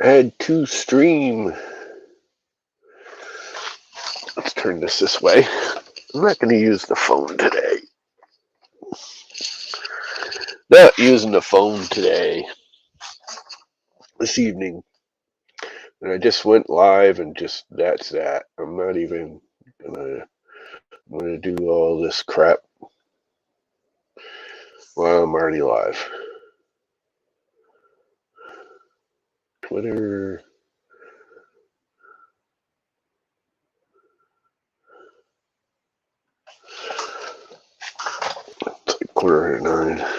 Add to stream. Let's turn this way. I'm not going to use the phone today. Not using the phone today. This evening. And I just went live and just that's that. I'm not even gonna I'm gonna do all this crap while I'm already live. Twitter. It's like 8:45.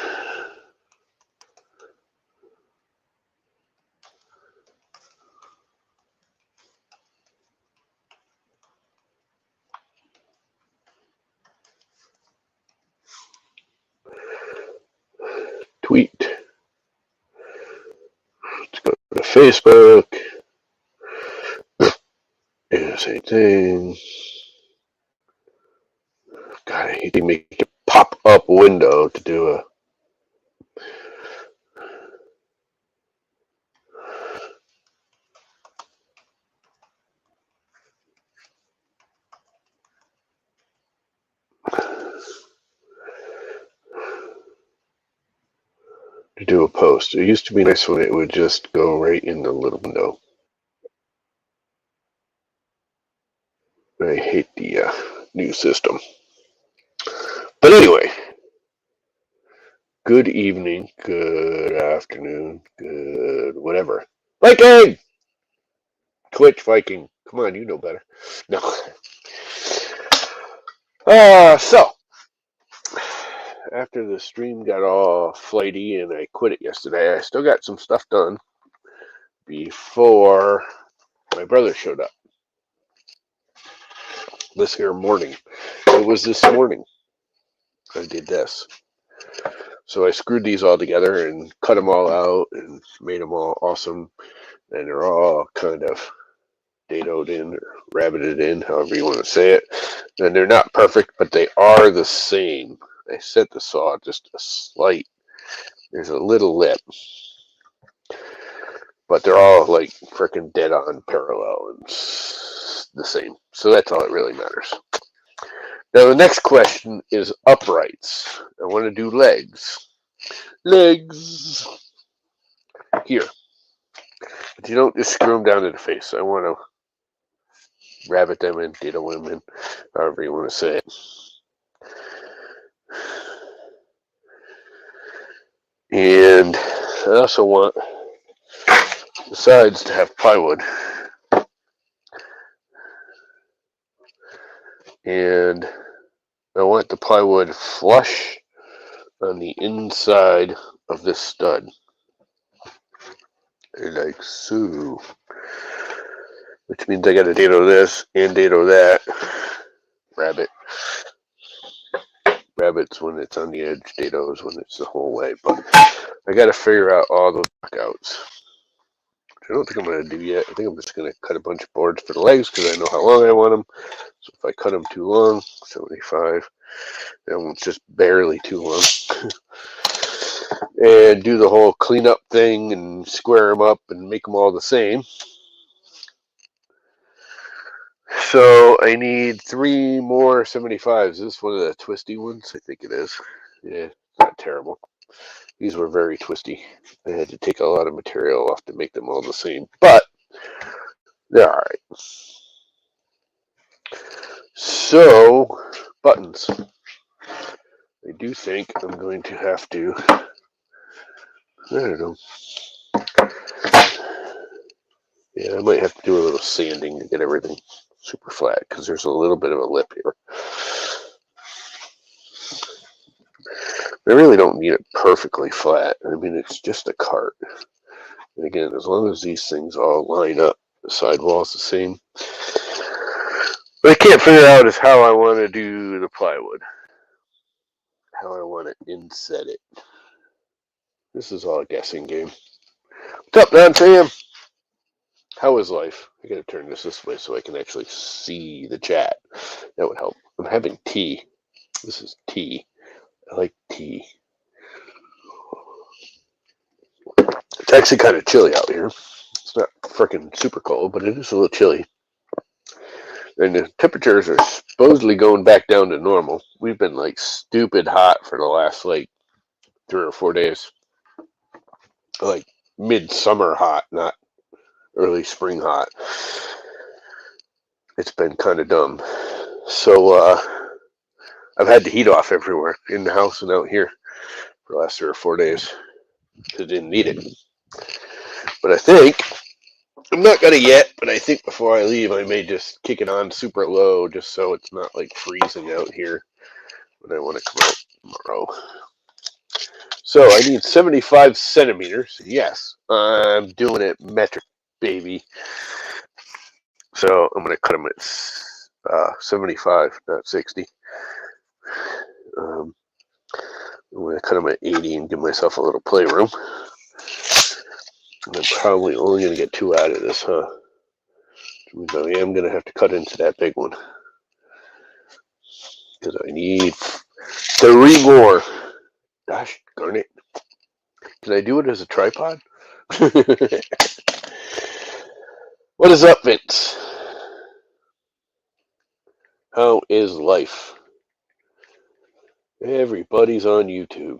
Tweet. Let's go to Facebook. Do the same thing. God, I hate to make a pop-up window to do a post. It used to be nice when it would just go right in the little window. I hate the new system. But anyway, good evening, good afternoon, good whatever. Viking! Twitch Viking. Come on, you know better. No. So, after the stream got all flighty and I quit it yesterday, I still got some stuff done before my brother showed up this here morning. It was this morning I did this. So I screwed these all together and cut them all out and made them all awesome. And they're all kind of dadoed in or rabbited in, however you want to say it. And they're not perfect, but they are the same. I set the saw just a slight. There's a little lip. But they're all like freaking dead on parallel and the same. So that's all that really matters. Now the next question is uprights. I want to do legs. Legs. Here. But you don't just screw them down to the face. I want to rabbit them in, ditto them in, however you want to say it. And I also want the sides to have plywood. And I want the plywood flush on the inside of this stud. Like so. Which means I got to dado this and dado that. Rabbit. Rabbits when it's on the edge, dados when it's the whole way. But I got to figure out all those knockouts. I don't think I'm going to do yet. I think I'm just going to cut a bunch of boards for the legs because I know how long I want them. So if I cut them too long, 75, that one's just barely too long. And do the whole cleanup thing and square them up and make them all the same. So I need 3 more 75s. Is this one of the twisty ones? I think it is. Yeah, it's not terrible. These were very twisty. I had to take a lot of material off to make them all the same, but they're all right. So, buttons. I do think I'm going to have to, I don't know. Yeah, I might have to do a little sanding to get everything super flat because there's a little bit of a lip here. I really don't need it perfectly flat. I mean, it's just a cart. And again, as long as these things all line up, the sidewall's the same. What I can't figure out is how I want to do the plywood. How I want to inset it. This is all a guessing game. What's up, Don Sam? How is life? I gotta turn this way so I can actually see the chat. That would help. I'm having tea. This is tea. I like tea. It's actually kind of chilly out here. It's not freaking super cold, but it is a little chilly. And the temperatures are supposedly going back down to normal. We've been like stupid hot for the last like 3 or 4 days. Like midsummer hot, not early spring hot. It's been kind of dumb. So I've had the heat off everywhere, in the house and out here, for the last 3 or 4 days. I didn't need it. But I think, I'm not going to yet, but I think before I leave, I may just kick it on super low just so it's not like freezing out here when I want to come out tomorrow. So I need 75 centimeters. Yes, I'm doing it metric, baby. So I'm going to cut them at 75, not 60. I'm going to cut them at 80 and give myself a little playroom. And I'm probably only going to get 2 out of this, huh? Which means I am going to have to cut into that big one. Because I need 3 more. Gosh darn it. Can I do it as a tripod? What is up, Vince? How is life? Everybody's on YouTube.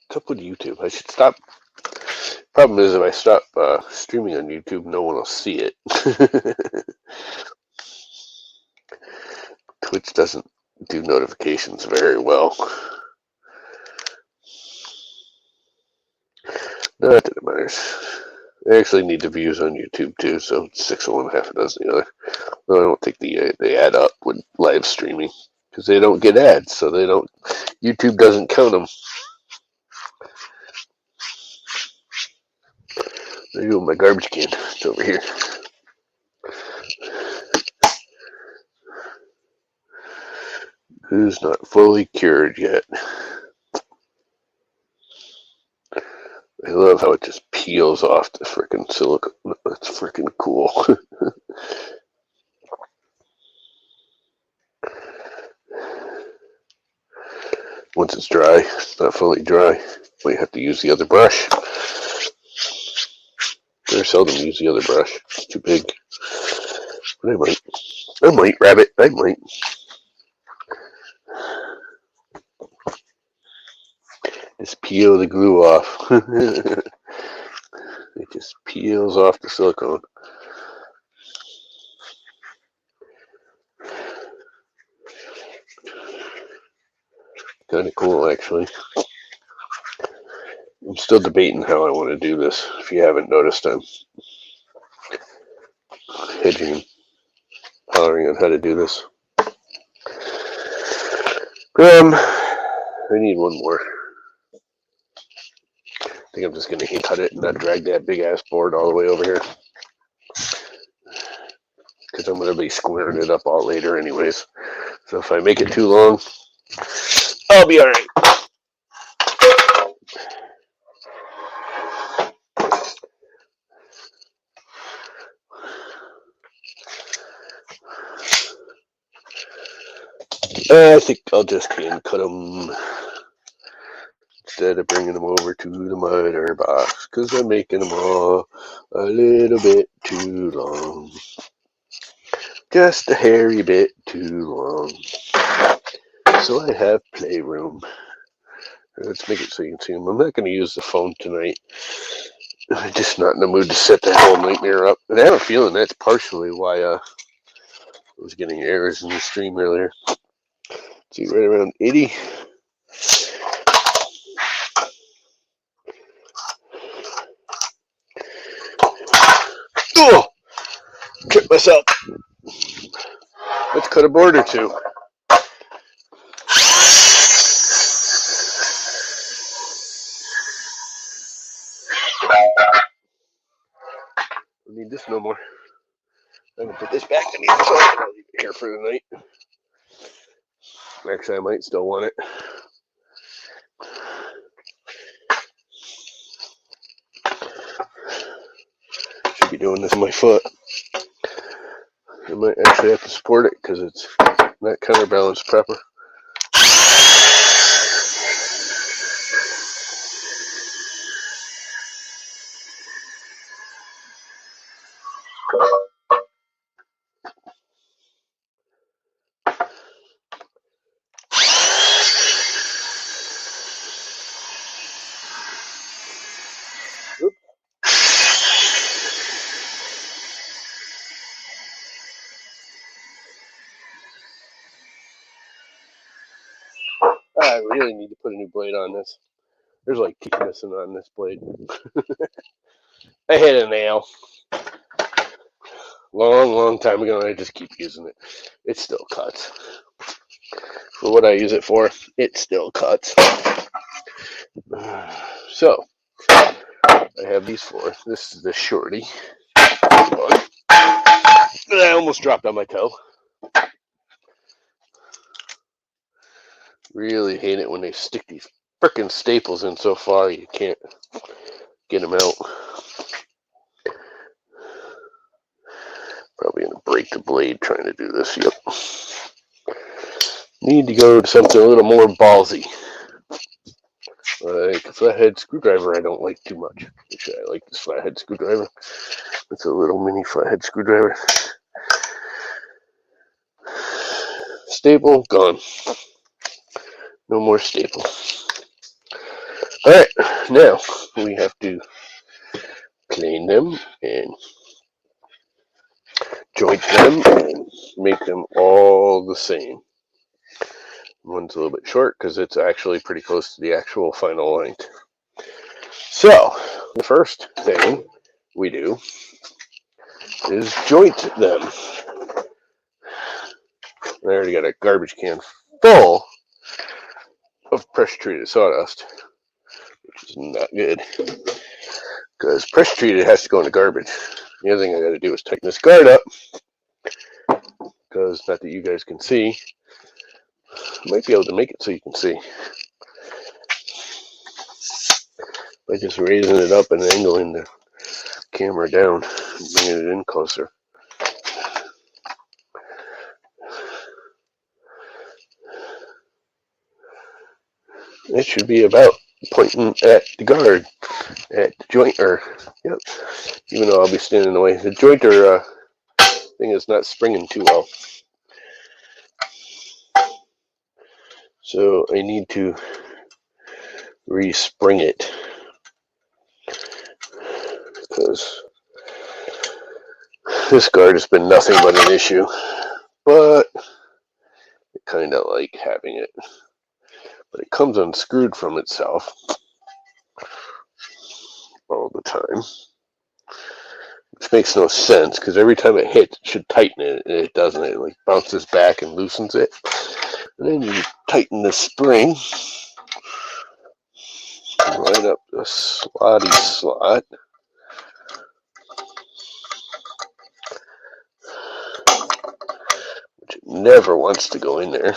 What's up with YouTube? I should stop. Problem is, if I stop streaming on YouTube, no one will see it. Twitch doesn't do notifications very well. Not that it matters. I actually need the views on YouTube too, so 6 of one, half a dozen the other. Though I don't think they add up with live streaming because they don't get ads, so they don't. YouTube doesn't count them. There you go, my garbage can. It's over here. Who's not fully cured yet? I love how it just peels off the freaking silicone. That's freaking cool. Once it's dry, it's not fully dry. We have to use the other brush. I seldom use the other brush. It's too big. But I might, Rabbit. I might. Just peel the glue off. It just peels off the silicone. Kind of cool, actually. I'm still debating how I want to do this. If you haven't noticed, I'm hedging and hollering on how to do this. I need one more. I think I'm just going to hand cut it and not drag that big ass board all the way over here. Because I'm going to be squaring it up all later anyways. So if I make it too long, I'll be alright. I think I'll just hand cut them instead of bringing them over to the miter box, because I'm making them all a little bit too long. Just a hairy bit too long. So I have playroom. Let's make it so you can see them. I'm not going to use the phone tonight. I'm just not in the mood to set that whole nightmare up. And I have a feeling that's partially why I was getting errors in the stream earlier. See, right around 80. Oh! Tripped myself. Let's cut a board or two. Don't need this no more. I'm gonna put this back. I need this on. I'll leave it here for the night. Actually, I might still want it. Should be doing this with my foot. I might actually have to support it because it's not counterbalanced proper. I really need to put a new blade on this. There's like teeth missing on this blade. I hit a nail long time ago, and I just keep using it. It still cuts. For what I use it for, it still cuts. So, I have these four. This is the shorty. I almost dropped on my toe. Really hate it when they stick these frickin' staples in so far you can't get them out. Probably gonna break the blade trying to do this. Yep. Need to go to something a little more ballsy. Like a flathead screwdriver I don't like too much. Actually, I like this flathead screwdriver. It's a little mini flathead screwdriver. Staple, gone. No more staple. Alright, now we have to clean them and joint them and make them all the same. One's a little bit short because it's actually pretty close to the actual final length. So, the first thing we do is joint them. I already got a garbage can full of pressure treated sawdust, which is not good because pressure treated has to go in the garbage. The other thing I got to do is tighten this guard up because, not that you guys can see, I might be able to make it so you can see by just raising it up and angling the camera down and bringing it in closer. It should be about pointing at the guard, at the jointer. Yep. Even though I'll be standing in the way. The jointer thing is not springing too well. So I need to respring it. Because this guard has been nothing but an issue. But I kind of like having it. But it comes unscrewed from itself all the time. Which makes no sense because every time it hits, it should tighten it, and it doesn't. It like bounces back and loosens it. And then you tighten the spring right up the slotty slot. Which it never wants to go in there.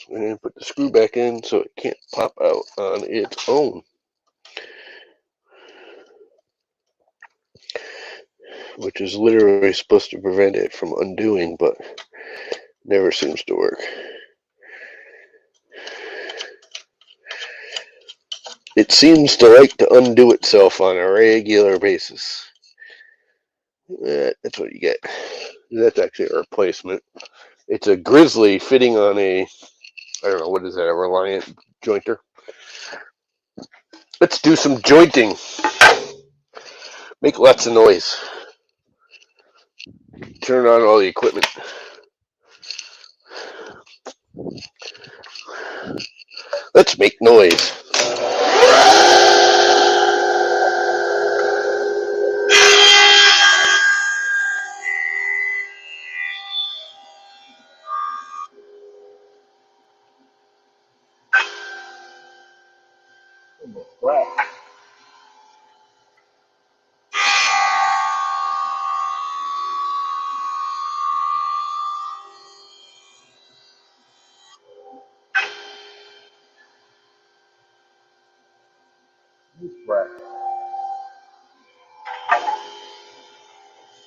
And put the screw back in so it can't pop out on its own. Which is literally supposed to prevent it from undoing, but never seems to work. It seems to like to undo itself on a regular basis. That's what you get. That's actually a replacement. It's a Grizzly fitting on a, I don't know, what is that, a Reliant jointer? Let's do some jointing. Make lots of noise. Turn on all the equipment. Let's make noise.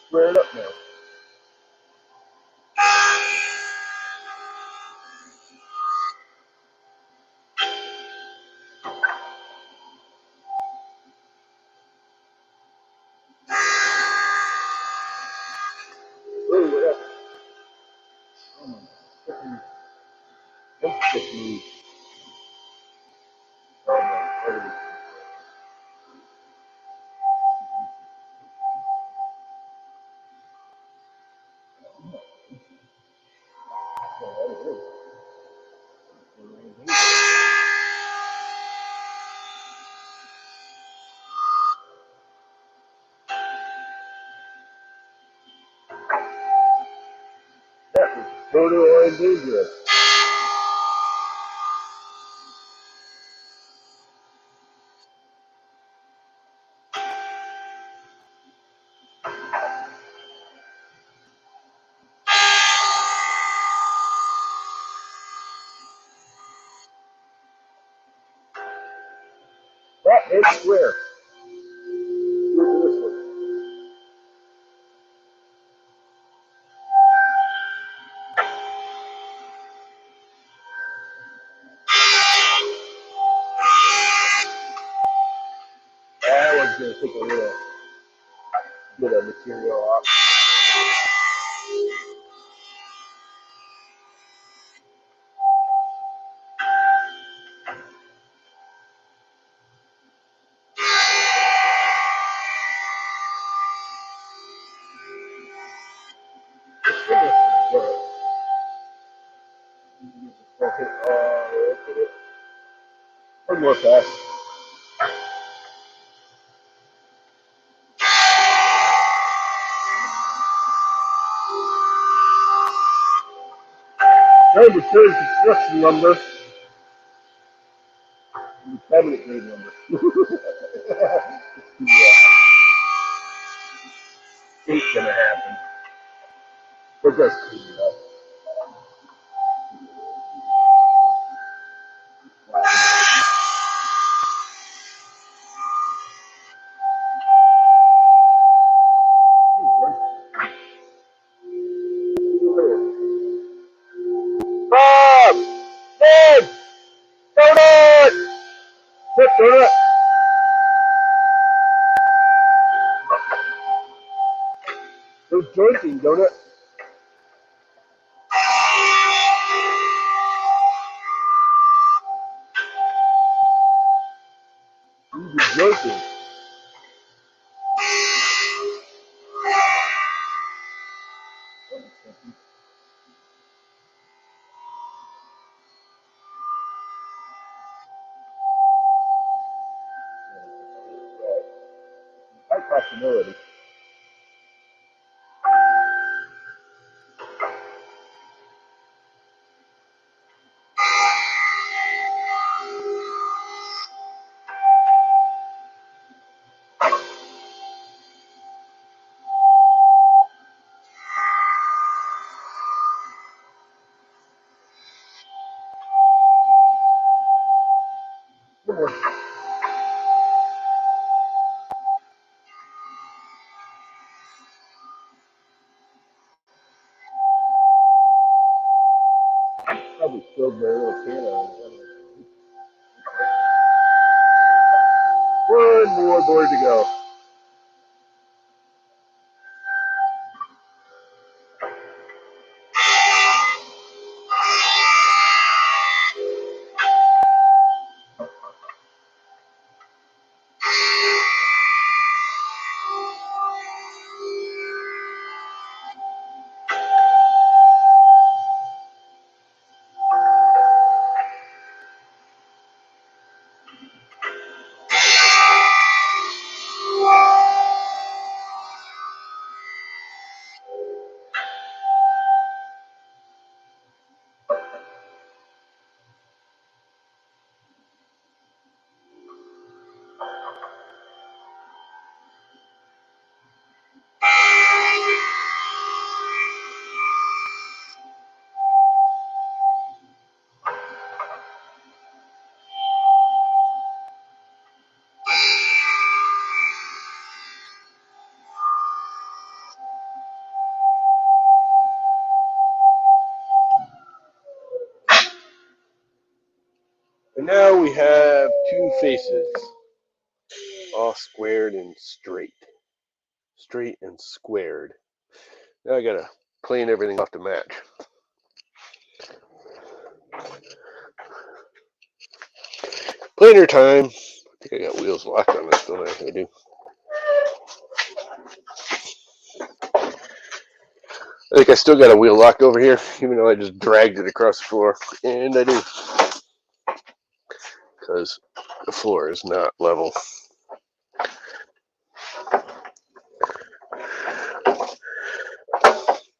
Square it up now. That was totally dangerous. That is square. Look at this one. That one's going to take a little bit of material off. One more pass. Time to turn construction lumber into cabinet grade lumber. Yeah, ain't gonna happen. But just clean it up. Bob! Ned! Donut! Quick, donut! Those jointing, donut. You be jointing. High possibility. One more. Probably spilled my little can on it. One more board to go. And now we have two faces, all squared and straight. Straight and squared. Now I gotta playing everything off the match. Planer time. I think I got wheels locked on this, don't I? I do. I think I still got a wheel lock over here, even though I just dragged it across the floor. And I do. Because the floor is not level.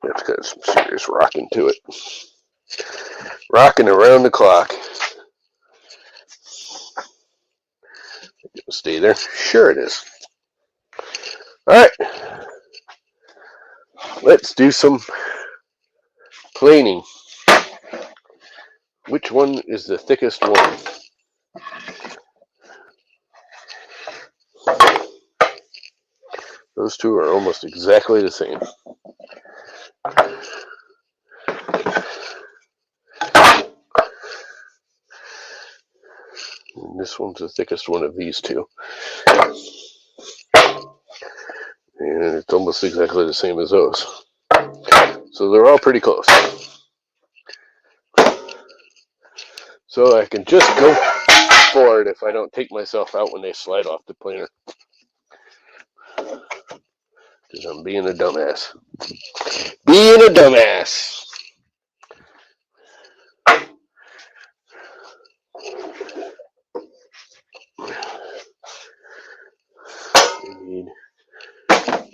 That's got some serious rocking to it. Rocking around the clock. It'll stay there. Sure it is. Alright. Let's do some planing. Which one is the thickest one? Those two are almost exactly the same. And this one's the thickest one of these two. And it's almost exactly the same as those. So they're all pretty close. So I can just go for it if I don't take myself out when they slide off the planer. Because I'm being a dumbass. Being a dumbass!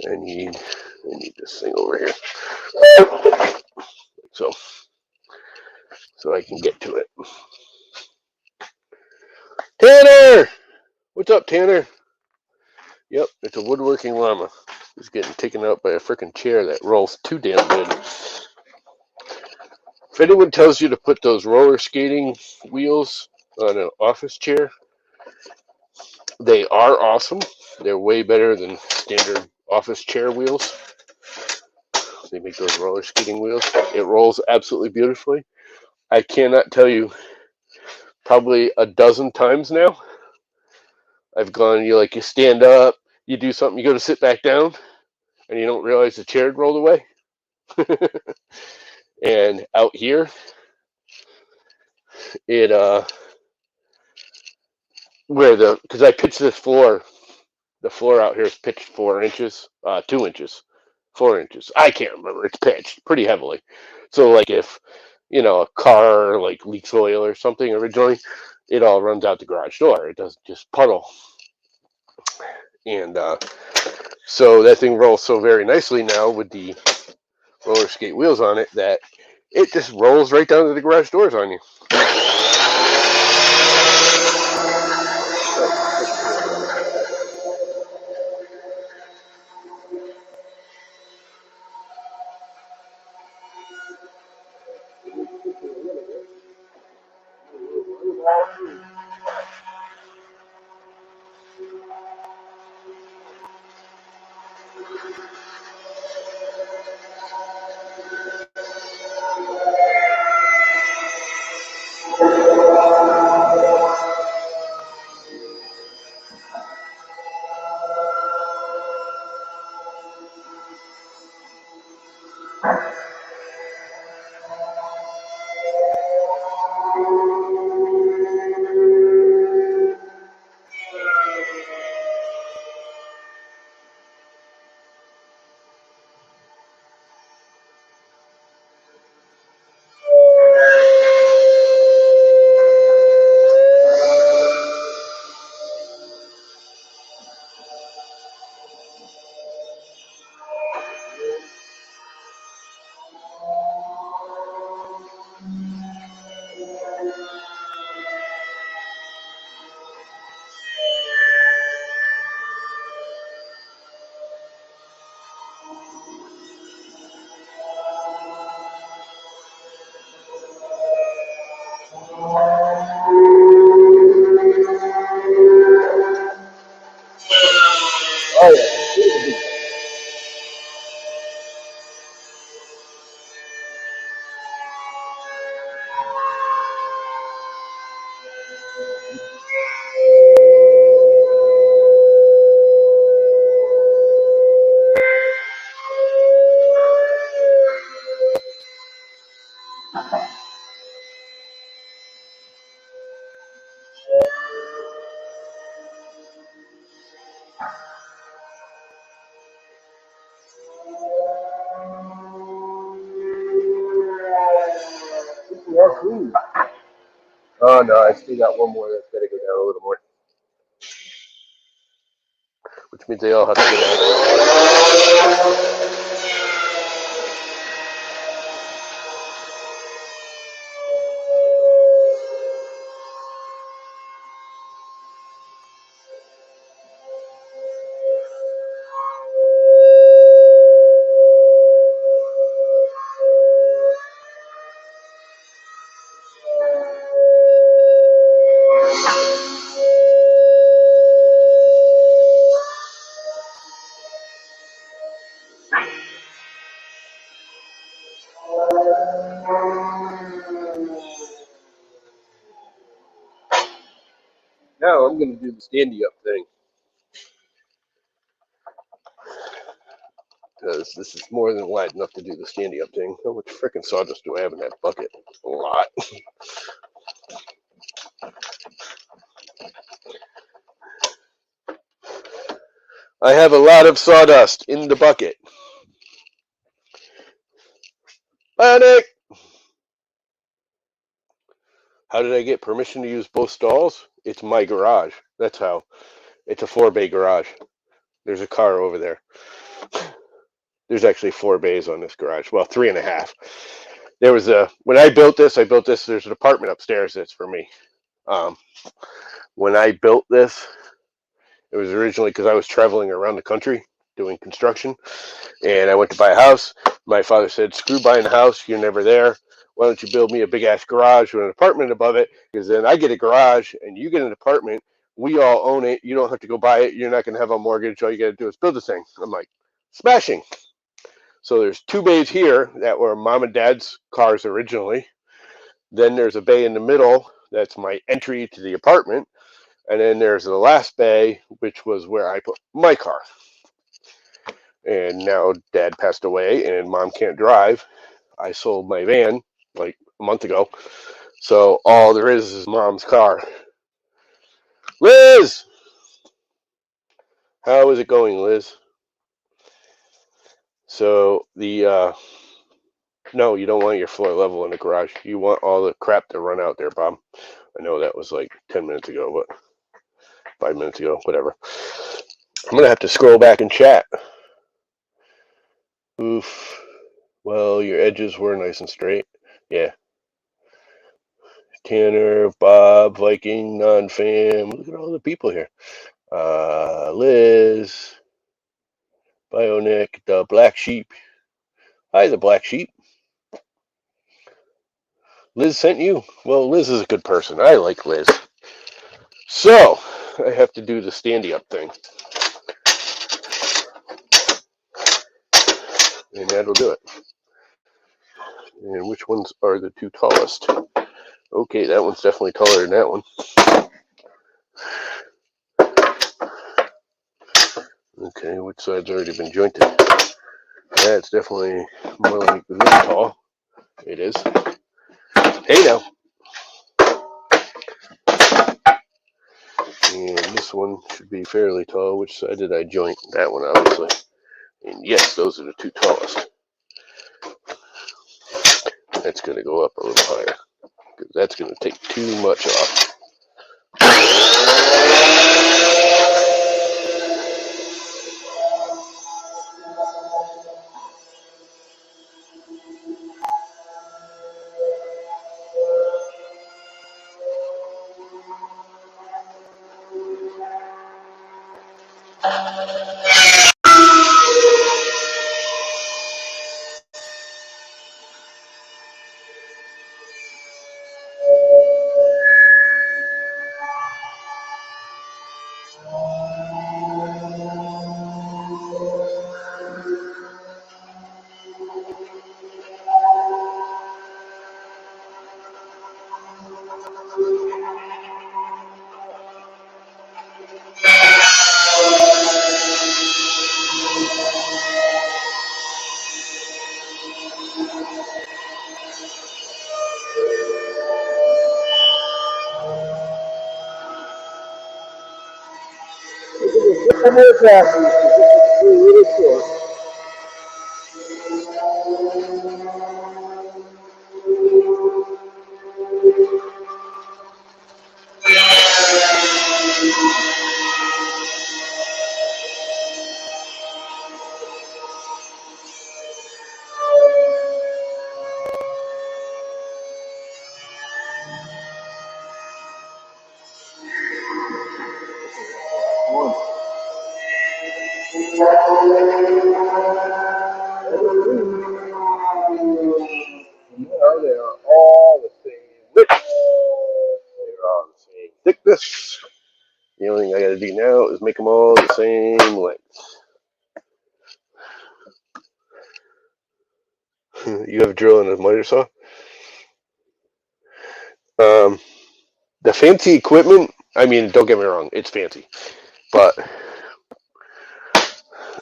I need this thing over here. So I can get to it. Tanner! What's up, Tanner? Yep, it's a woodworking llama. He's getting taken out by a freaking chair that rolls too damn good. If anyone tells you to put those roller skating wheels on an office chair, they are awesome. They're way better than standard office chair wheels. They make those roller skating wheels. It rolls absolutely beautifully. I cannot tell you, probably a dozen times now, I've gone, you stand up, you do something, you go to sit back down, and you don't realize the chair had rolled away. And out here, because I pitched this floor, the floor out here is pitched 4 inches, 2 inches, 4 inches. I can't remember. It's pitched pretty heavily. So like if, a car leaks oil or something originally, it all runs out the garage door. It doesn't just puddle. And so that thing rolls so very nicely now with the roller skate wheels on it that it just rolls right down to the garage doors on you. Ooh. Oh no, I still got one more that's got to go down a little more. Which means they all have to go down. Now I'm going to do the standy up thing. Because this is more than wide enough to do the standy up thing. How much frickin' sawdust do I have in that bucket? A lot. I have a lot of sawdust in the bucket. Panic! How did I get permission to use both stalls? It's my garage. That's how. It's a 4-bay garage. There's a car over there. There's actually 4 bays on this garage. Well, 3.5. There was when I built this, there's an apartment upstairs that's for me. When I built this, it was originally because I was traveling around the country doing construction, and I went to buy a house. My father said, screw buying a house, you're never there. Why don't you build me a big-ass garage with an apartment above it, because then I get a garage and you get an apartment. We all own it. You don't have to go buy it. You're not going to have a mortgage. All you got to do is build the thing. I'm like, smashing. So there's 2 bays here that were mom and dad's cars originally. Then there's a bay in the middle that's my entry to the apartment. And then there's the last bay, which was where I put my car. And now dad passed away and mom can't drive. I sold my van like a month ago. So all there is mom's car. Liz! How is it going, Liz? So the no, you don't want your floor level in the garage. You want all the crap to run out there, Bob. I know that was like 10 minutes ago, but 5 minutes ago, whatever. I'm going to have to scroll back and chat. Oof. Well, your edges were nice and straight. Yeah. Tanner, Bob, Viking, non-fam. Look at all the people here. Liz, Bionic, the Black Sheep. Hi, the Black Sheep. Liz sent you. Well, Liz is a good person. I like Liz. So, I have to do the standy up thing. And that'll do it. And which ones are the 2 tallest? Okay, that one's definitely taller than that one. Okay, which side's already been jointed? That's definitely more like this tall. It is. Hey now. And this one should be fairly tall. Which side did I joint? That one, obviously. And yes, those are the 2 tallest. That's going to go up a little higher, because that's going to take too much off. Now they are all the same width. They're all the same thickness. The only thing I got to do now is make them all the same length. You have a drill and a miter saw? The fancy equipment, I mean, don't get me wrong, it's fancy. But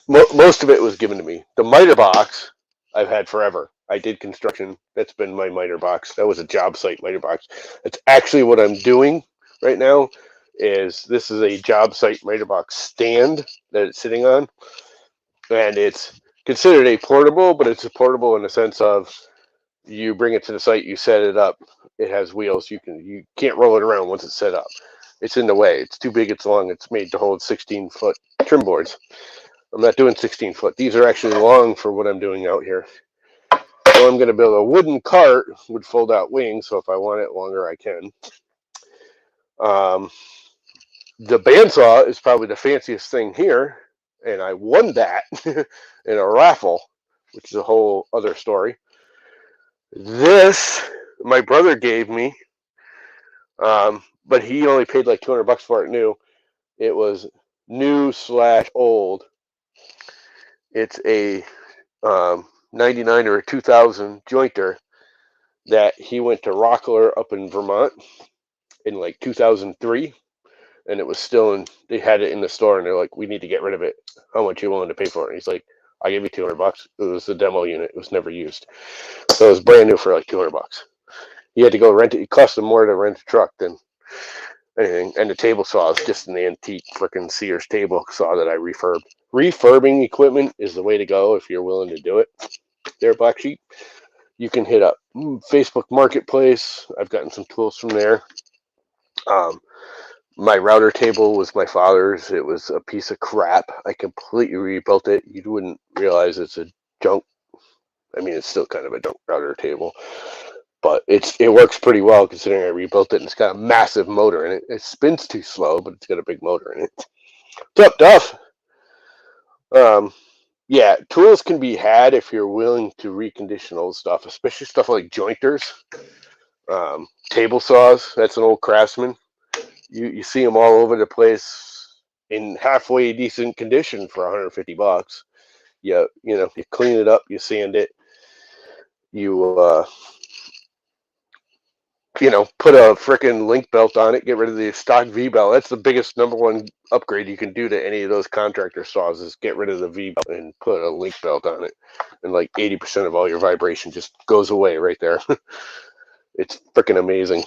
most of it was given to me. The miter box I've had forever. I did construction. That's been my miter box. That was a job site miter box. That's actually what I'm doing right now. This is a job site miter box stand that it's sitting on, and it's considered a portable, but it's a portable in the sense of you bring it to the site, you set it up. It has wheels. You can't roll it around once it's set up. It's in the way. It's too big. It's long. It's made to hold 16-foot trim boards. I'm not doing 16 foot. These are actually long for what I'm doing out here. So I'm going to build a wooden cart with fold out wings. So if I want it longer, I can. The bandsaw is probably the fanciest thing here. And I won that in a raffle, which is a whole other story. This, my brother gave me, but he only paid like $200 for it new. It was new/old. It's a 99 or a 2000 jointer that he went to Rockler up in Vermont in like 2003, and it was still in. They had it in the store, and they're like, "We need to get rid of it. How much are you willing to pay for it?" And he's like, "I give you $200. It was a demo unit. It was never used, so it was brand new for like $200. He had to go rent it. It cost him more to rent a truck than anything. And the table saw is just an antique freaking Sears table saw that I refurbed. Refurbing equipment is the way to go if you're willing to do it. There, Black Sheep. You can hit up Facebook Marketplace. I've gotten some tools from there. My router table was my father's. It was a piece of crap. I completely rebuilt it. You wouldn't realize it's a junk. I mean, it's still kind of a junk router table, but it works pretty well considering I rebuilt it. And it's got a massive motor in it. It spins too slow, but it's got a big motor in it. What's up, Duff? Yeah, tools can be had if you're willing to recondition old stuff, especially stuff like jointers. Table saws, that's an old Craftsman. You see them all over the place in halfway decent condition for $150. You clean it up, you sand it, you put a frickin' link belt on it, get rid of the stock V belt. That's the biggest number one upgrade you can do to any of those contractor saws is get rid of the V belt and put a link belt on it. And like 80% of all your vibration just goes away right there. It's freaking amazing.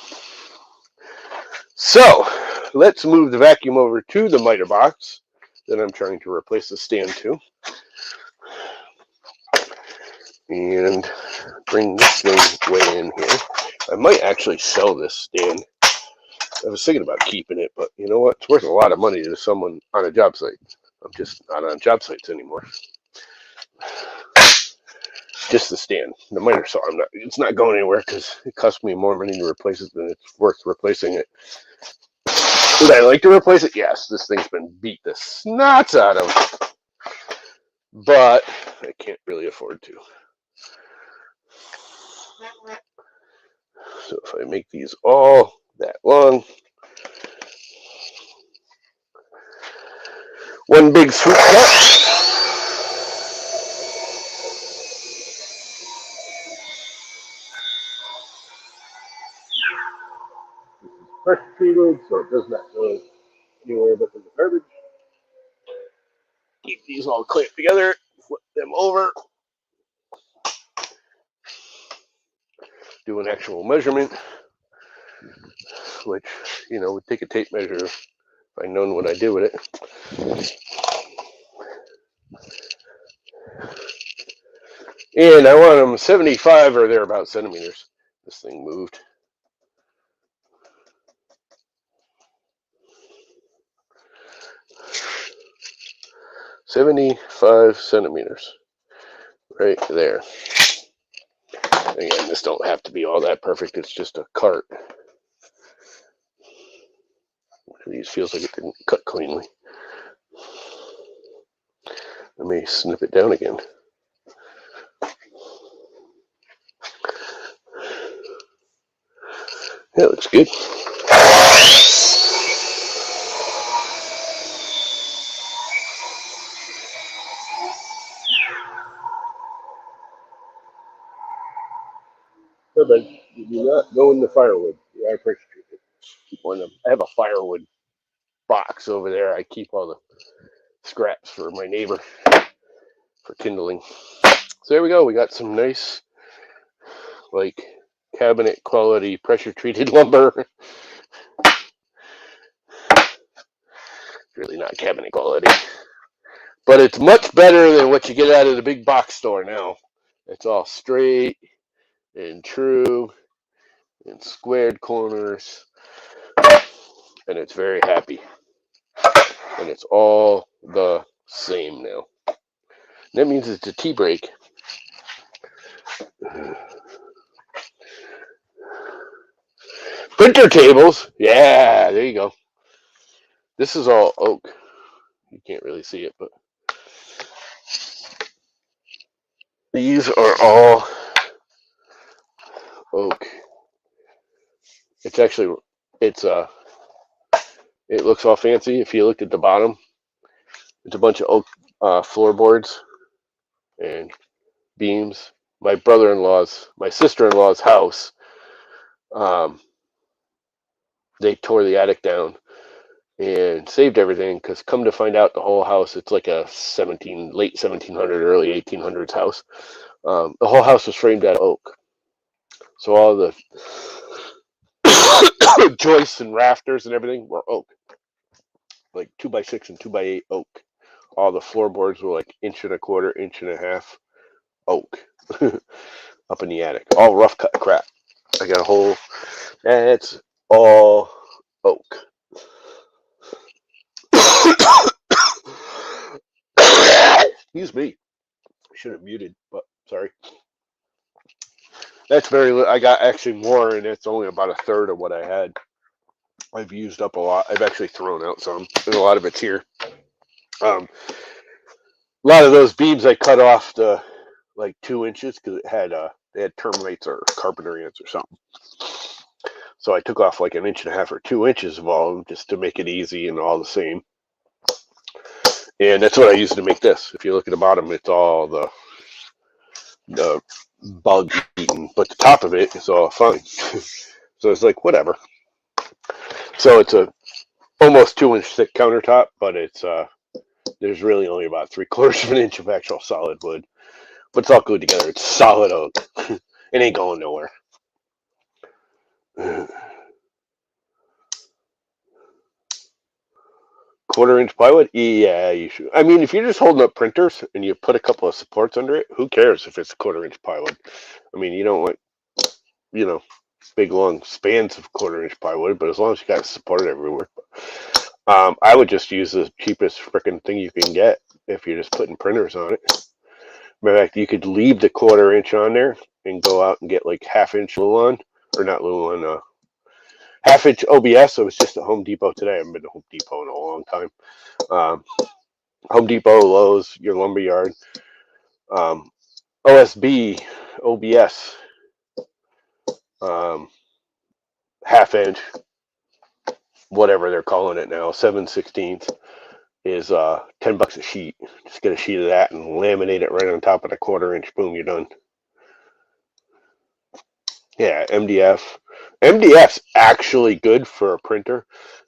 So let's move the vacuum over to the miter box that I'm trying to replace the stand to. And bring this thing way in here. I might actually sell this stand. I was thinking about keeping it, but you know what? It's worth a lot of money to someone on a job site. I'm just not on job sites anymore. Just the stand. The miter saw, it's not going anywhere because it cost me more money to replace it than it's worth replacing it. Would I like to replace it? Yes, this thing's been beat the snots out of. But I can't really afford to. So if I make these all that long, one big swoop cut. Pressure treated, so it does not go anywhere but in the garbage. Keep these all clamped together, flip them over, do an actual measurement, which, would take a tape measure if I'd known what I did with it. And I want them 75 or thereabouts centimeters. This thing moved. $75 centimeters. Right there. Again, this don't have to be all that perfect. It's just a cart. One of these feels like it didn't cut cleanly. Let me snip it down again. That looks good. Hey, Ben, you do not go in the firewood. Yeah, I appreciate it. Keep one of them. I have a firewood box over there. I keep all the scraps for my neighbor for kindling. So there we go. We got some nice, like, cabinet quality pressure treated lumber. Really not cabinet quality, but it's much better than what you get out of the big box store now. It's all straight and true and squared corners, and it's very happy. And it's all the same now. That means it's a tea break. Printer tables. Yeah, there you go. This is all oak. You can't really see it, but these are all oak. It's actually, it's it looks all fancy. If you look at the bottom, it's a bunch of oak floorboards and beams. My sister-in-law's house, they tore the attic down and saved everything because come to find out the whole house, it's like a late 1700, early 1800s house. The whole house was framed out of oak. So all the joists and rafters and everything were oak, like 2x6 and 2x8 oak. All the floorboards were like 1.25 inch, 1.5 oak up in the attic. All rough cut crap. I got a whole, that's all oak. Excuse me. I should have muted, but sorry. That's I got actually more, and it's only about a third of what I had. I've used up a lot. I've actually thrown out some, and a lot of it's here. A lot of those beams I cut off to like 2 inches because they had termites or carpenter ants or something. So I took off like 1.5 or 2 inches of all of them just to make it easy and all the same. And that's what I used to make this. If you look at the bottom, it's all the bug eaten, but the top of it is all fine. So it's like whatever. So it's a almost 2 inch thick countertop, but it's there's really only about 3/4 of an inch of actual solid wood. But it's all glued together. It's solid oak. It ain't going nowhere. 1/4 inch plywood? Yeah, you should. I mean, if you're just holding up printers and you put a couple of supports under it, who cares if it's 1/4 inch plywood? I mean, you don't want, big long spans of 1/4 inch plywood, but as long as you got support everywhere. I would just use the cheapest freaking thing you can get if you're just putting printers on it. In fact, you could leave the 1/4 inch on there and go out and get like 1/2 inch Luan, or not Luan, 1/2 inch OBS. I was just at Home Depot today. I haven't been to Home Depot in a long time. Home Depot, Lowe's, your lumberyard, OSB, OBS, 1/2 inch, whatever they're calling it now, 7/16 is $10 a sheet. Just get a sheet of that and laminate it right on top of the 1/4 inch. Boom, you're done. Yeah, MDF. MDF's actually good for a printer.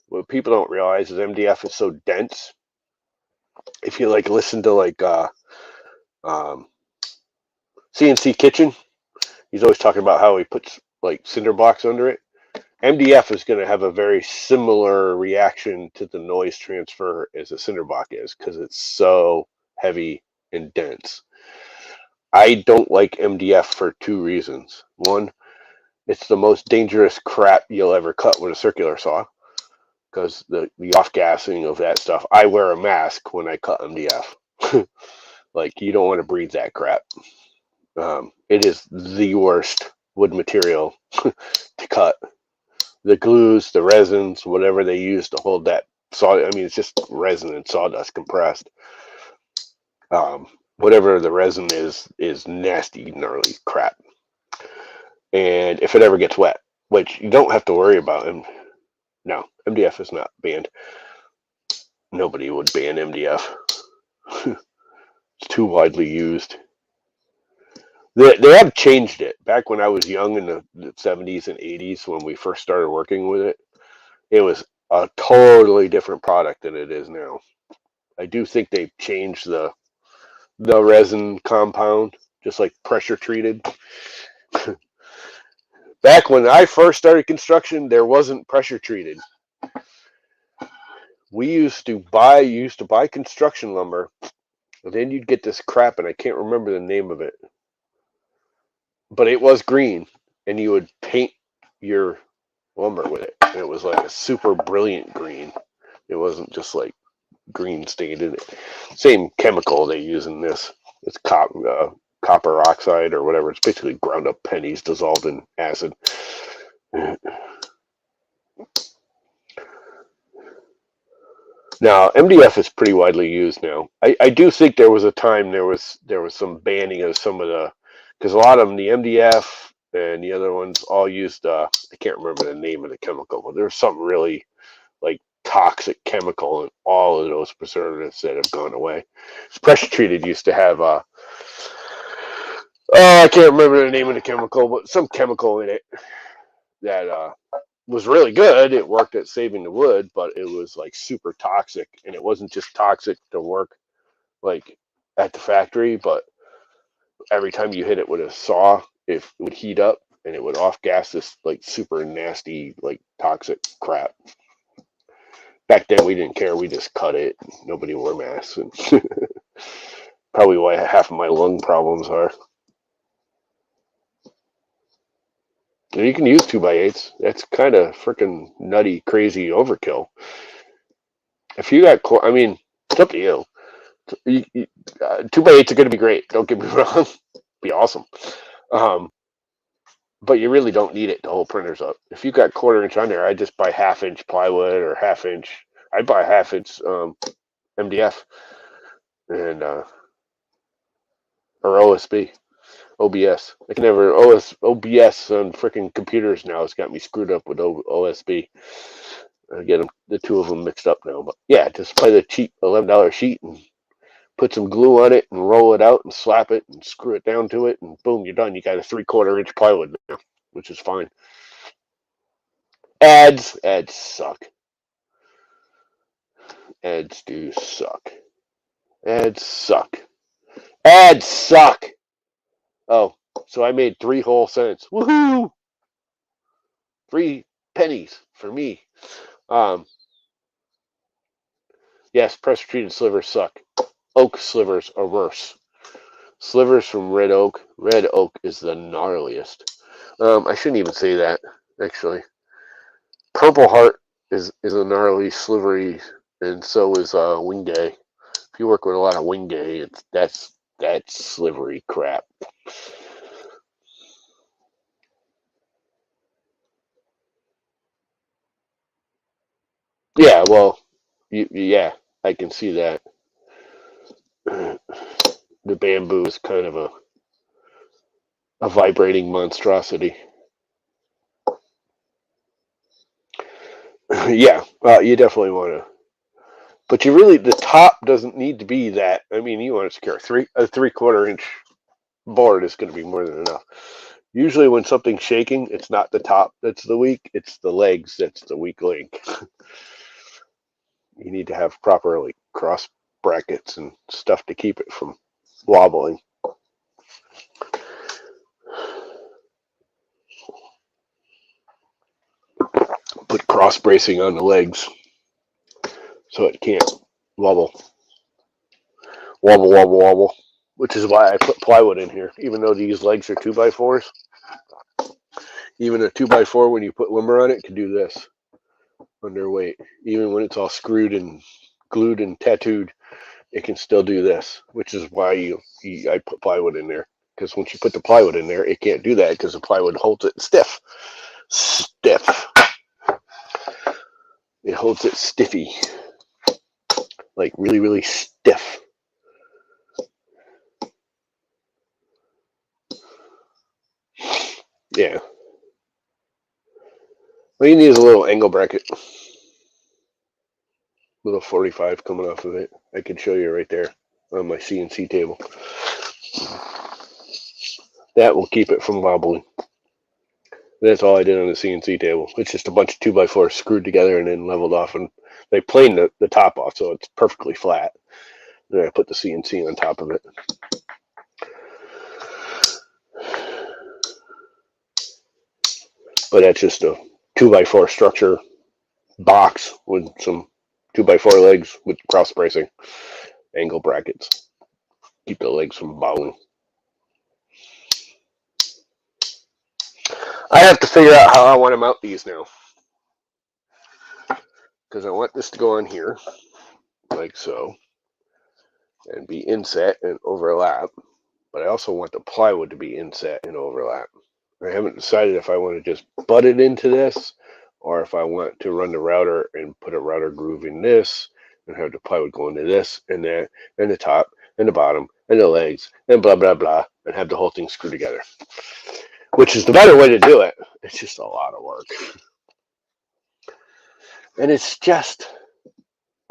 What people don't realize is MDF is so dense. If you like listen to like CNC Kitchen, he's always talking about how he puts like cinder blocks under it. MDF is going to have a very similar reaction to the noise transfer as a cinder block is because it's so heavy and dense. I don't like MDF for 2 reasons. One, it's the most dangerous crap you'll ever cut with a circular saw because the off-gassing of that stuff. I wear a mask when I cut MDF. Like, you don't want to breathe that crap. It is the worst wood material to cut. The glues, the resins, whatever they use to hold that saw. I mean, it's just resin and sawdust compressed. Whatever the resin is nasty, gnarly crap. And if it ever gets wet, which you don't have to worry about. And no, MDF is not banned. Nobody would ban MDF. It's too widely used. They have changed it. Back when I was young in the 70s and 80s, when we first started working with it, it was a totally different product than it is now. I do think they've changed the resin compound, just like pressure treated. Back when I first started construction, there wasn't pressure treated. We used to buy construction lumber, and then you'd get this crap, and I can't remember the name of it, but it was green, and you would paint your lumber with it, and it was like a super brilliant green. It wasn't just like green stained in it. Same chemical they use in this. It's copper oxide or whatever. It's basically ground up pennies dissolved in acid. Now, MDF is pretty widely used now. I do think there was a time there was some banning of some of the, because a lot of them, the MDF and the other ones all used, I can't remember the name of the chemical, but there's something really like toxic chemical in all of those preservatives that have gone away. Pressure treated used to have, I can't remember the name of the chemical, but some chemical in it that was really good. It worked at saving the wood, but it was like super toxic, and it wasn't just toxic to work like at the factory, but every time you hit it with a saw, it would heat up and it would off gas this like super nasty, like toxic crap. Back then we didn't care. We just cut it. Nobody wore masks. And probably why half of my lung problems are. And you can use 2x8s. That's kind of freaking nutty, crazy overkill. If you got, I mean, it's up to you. 2x8s are going to be great. Don't get me wrong. Be awesome. But you really don't need it to hold printers up. If you got 1/4 inch on there, I just buy 1/2 inch plywood or 1/2 inch. I buy 1/2 inch MDF and or OSB, OBS. I can never OBS on freaking computers now. It's got me screwed up with OSB. I get the two of them mixed up now. But yeah, just buy the cheap $11 sheet and put some glue on it and roll it out and slap it and screw it down to it, and boom, you're done. You got a 3/4 inch plywood now, which is fine. Ads suck. Ads do suck. Ads suck. Ads suck. Oh, so I made 3 whole cents. Woohoo! 3 pennies for me. Yes, pressure treated slivers suck. Oak slivers are worse. Slivers from red oak. Red oak is the gnarliest. I shouldn't even say that, actually. Purple Heart is a gnarly slivery, and so is Wingay. If you work with a lot of Wingay, that's slivery crap. Yeah, well, yeah, I can see that. The bamboo is kind of a vibrating monstrosity. Yeah, you definitely want to. But you really, the top doesn't need to be that. I mean, you want to secure a 3/4 inch board is going to be more than enough. Usually when something's shaking, it's not the top that's the weak, it's the legs that's the weak link. You need to have proper like cross brackets and stuff to keep it from wobbling. Put cross bracing on the legs so it can't wobble, wobble, which is why I put plywood in here. Even though these legs are 2x4s, even a 2x4 when you put lumber on it can do this underweight. Even when it's all screwed and glued and tattooed, it can still do this, which is why I put plywood in there. Because once you put the plywood in there, it can't do that because the plywood holds it stiff. It holds it stiffy, like really, really stiff. Yeah. All you need is a little angle bracket. Little 45 coming off of it. I can show you right there on my CNC table. That will keep it from wobbling. That's all I did on the CNC table. It's just a bunch of 2x4 screwed together and then leveled off, and they planed the top off so it's perfectly flat. Then I put the CNC on top of it. But that's just a 2x4 structure box with some 2x4 legs with cross bracing, angle brackets. Keep the legs from bowing. I have to figure out how I want to mount these now. Because I want this to go on here, like so, and be inset and overlap. But I also want the plywood to be inset and overlap. I haven't decided if I want to just butt it into this, or if I want to run the router and put a router groove in this, and have the plywood go into this, and that, and the top, and the bottom, and the legs, and blah, blah, blah, and have the whole thing screwed together. Which is the better way to do it. It's just a lot of work. And it's just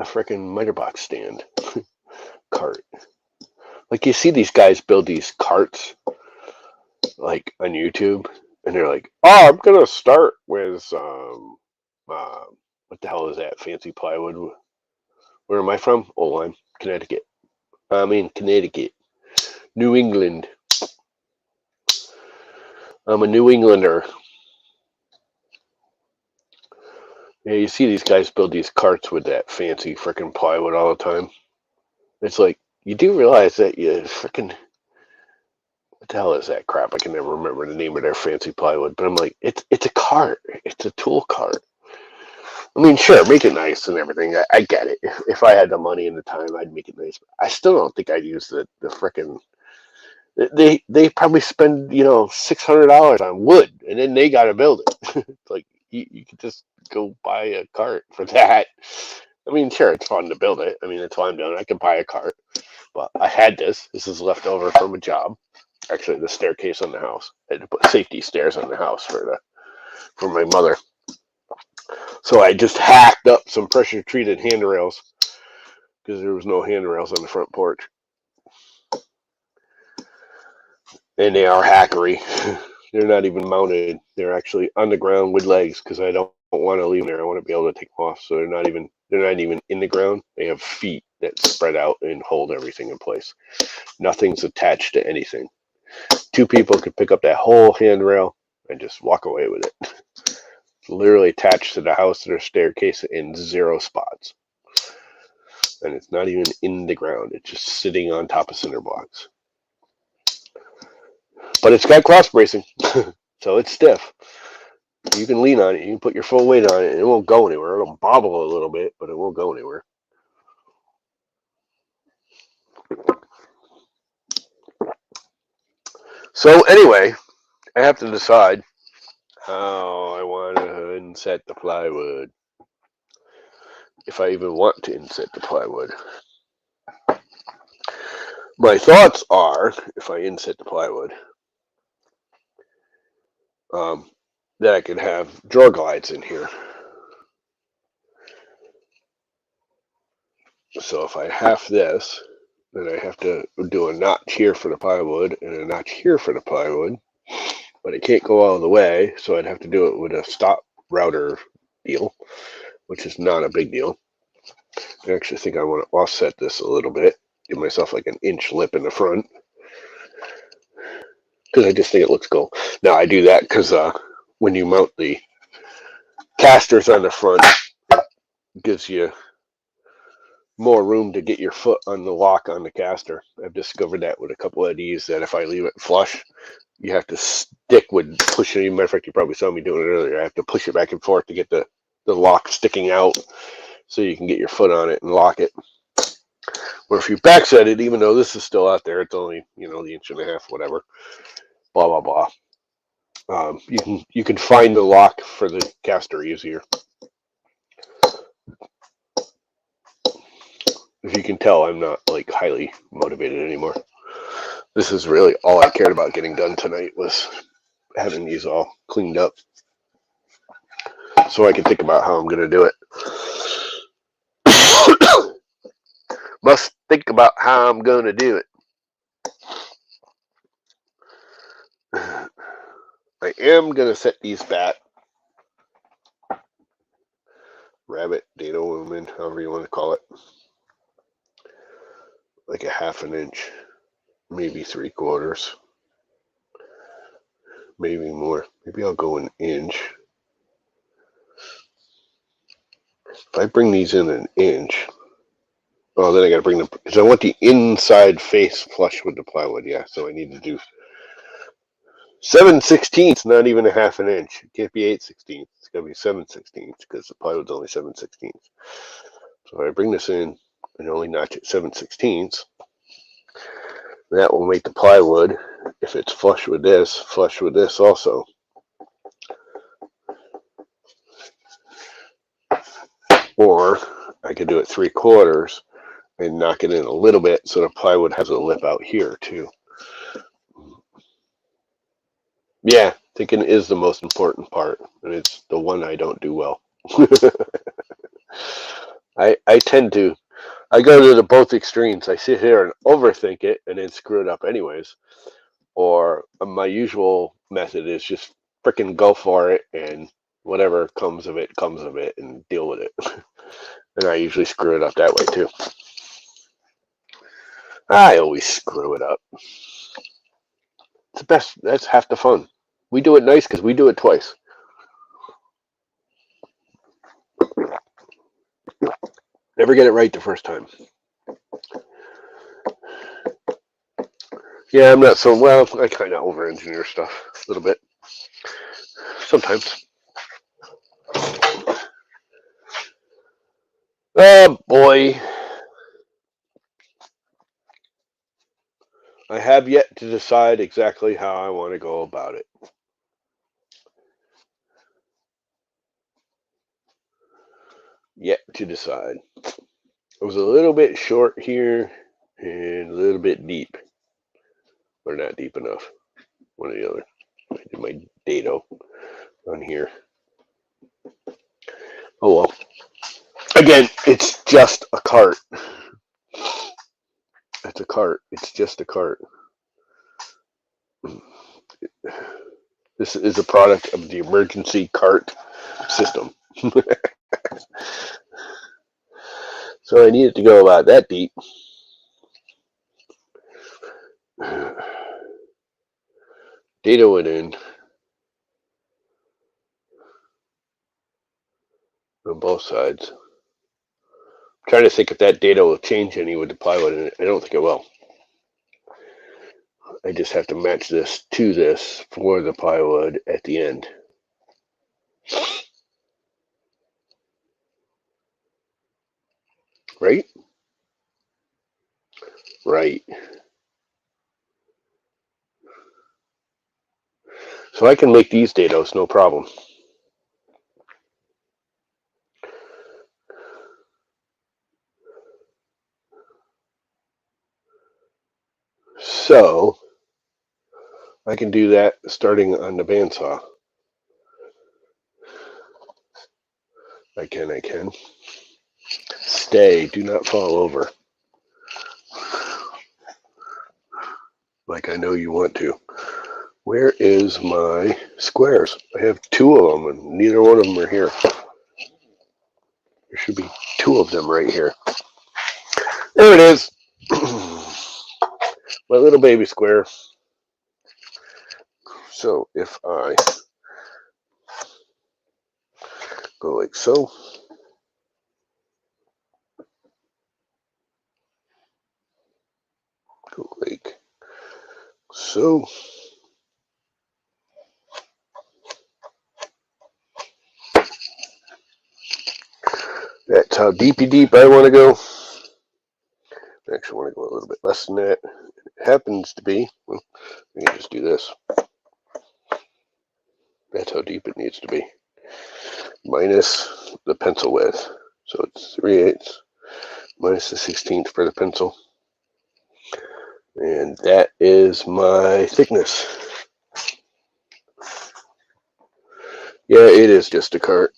a freaking miter box stand cart. Like, you see these guys build these carts, like, on YouTube, and they're like, oh, I'm going to start with, what the hell is that, fancy plywood? Where am I from? Oh, I'm Connecticut. I'm in Connecticut. New England. I'm a New Englander. Yeah, you see these guys build these carts with that fancy freaking plywood all the time. It's like, you do realize that you freaking, what the hell is that crap? I can never remember the name of their fancy plywood, but I'm like, it's a cart. It's a tool cart. I mean, sure, make it nice and everything. I get it. If I had the money and the time, I'd make it nice. But I still don't think I'd use the freaking. They probably spend $600 on wood, and then they got to build it. It's like you could just go buy a cart for that. I mean, sure, it's fun to build it. I mean, that's why I'm doing it. I could buy a cart, but I had this. This is left over from a job. Actually, the staircase on the house. I had to put safety stairs on the house for my mother. So I just hacked up some pressure treated handrails because there was no handrails on the front porch. And they are hackery. They're not even mounted. They're actually on the ground with legs because I don't want to leave them there. I want to be able to take them off. So they're not even in the ground. They have feet that spread out and hold everything in place. Nothing's attached to anything. 2 people could pick up that whole handrail and just walk away with it. It's literally attached to the house and their staircase in 0 spots. And it's not even in the ground. It's just sitting on top of cinder blocks. But it's got cross bracing, so it's stiff. You can lean on it. You can put your full weight on it, and it won't go anywhere. It'll bobble a little bit, but it won't go anywhere. So anyway, I have to decide how I want to inset the plywood. If I even want to inset the plywood. My thoughts are, if I inset the plywood, that I could have drawer glides in here. So if I half this, then I have to do a notch here for the plywood and a notch here for the plywood. But it can't go all the way, so I'd have to do it with a stop router deal, which is not a big deal. I actually think I want to offset this a little bit, give myself like an inch lip in the front, because I just think it looks cool. Now I do that because when you mount the casters on the front, it gives you more room to get your foot on the lock on the caster. I've discovered that with a couple of these, that if I leave it flush, you have to stick with pushing it. Matter of fact, you probably saw me doing it earlier. I have to push it back and forth to get the lock sticking out so you can get your foot on it and lock it. Where if you backset it, even though this is still out there, it's only, the 1.5 inches, whatever, blah, blah, blah. You can find the lock for the caster easier. If you can tell, I'm not like highly motivated anymore. This is really all I cared about getting done tonight, was having these all cleaned up. so I can think about how I'm going to do it. Must think about how I'm going to do it. I am going to set these back. Rabbit, dado, lumen, however you want to call it. Like a 1/2 inch, maybe 3/4. Maybe more. Maybe I'll go an inch. If I bring these in an inch, oh, then I got to bring them, because I want the inside face flush with the plywood. Yeah, so I need to do 7/16, not even a 1/2 inch. It can't be 8/16. It's got to be 7/16 because the plywood's only 7/16. So I bring this in and only notch it 7/16. That will make the plywood, if it's flush with this also. Or I could do it 3/4 and knock it in a little bit so the plywood has a lip out here too. Yeah, thinking is the most important part, and it's the one I don't do well. I tend to, I go to the both extremes. I sit here and overthink it and then screw it up anyways. Or my usual method is just frickin' go for it, and whatever comes of it and deal with it. And I usually screw it up that way too. I always screw it up. It's the best. That's half the fun. We do it nice because we do it twice. Never get it right the first time. Yeah, I'm not so, well, I kind of over-engineer stuff a little bit. Sometimes. Oh, boy. I have yet to decide exactly how I want to go about it. Yet to decide. It was a little bit short here and a little bit deep. Or not deep enough. One or the other. I did my dado on here. Oh well. Again, it's just a cart. It's a cart. It's just a cart. This is a product of the emergency cart system. So I needed to go about that deep. Data went in on both sides. I'm trying to think if that data will change any with the plywood in it. I don't think it will. I just have to match this to this for the plywood at the end. Right? Right. So I can make these dados, no problem. So I can do that starting on the bandsaw. I can. Stay, do not fall over. Like I know you want to. Where is my squares? I have 2 of them and neither one of them are here. There should be 2 of them right here. There it is. My little baby square. So if I go like so, go like so, that's how deep I want to go. I actually want to go a little bit less than that. It happens to be, well, we can just do this. That's how deep it needs to be. Minus the pencil width. So it's 3/8 minus the 16th for the pencil. And that is my thickness. Yeah, it is just a cart.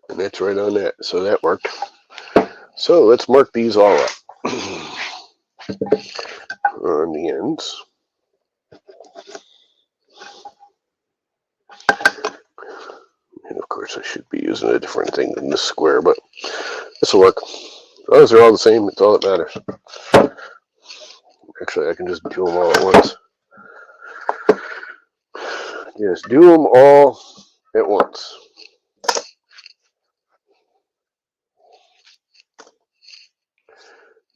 And that's right on that. So that worked. So let's mark these all up on the ends. And of course I should be using a different thing than this square, but this will work. As long as they're all the same, it's all that matters. Actually, I can just do them all at once. Yes, do them all at once.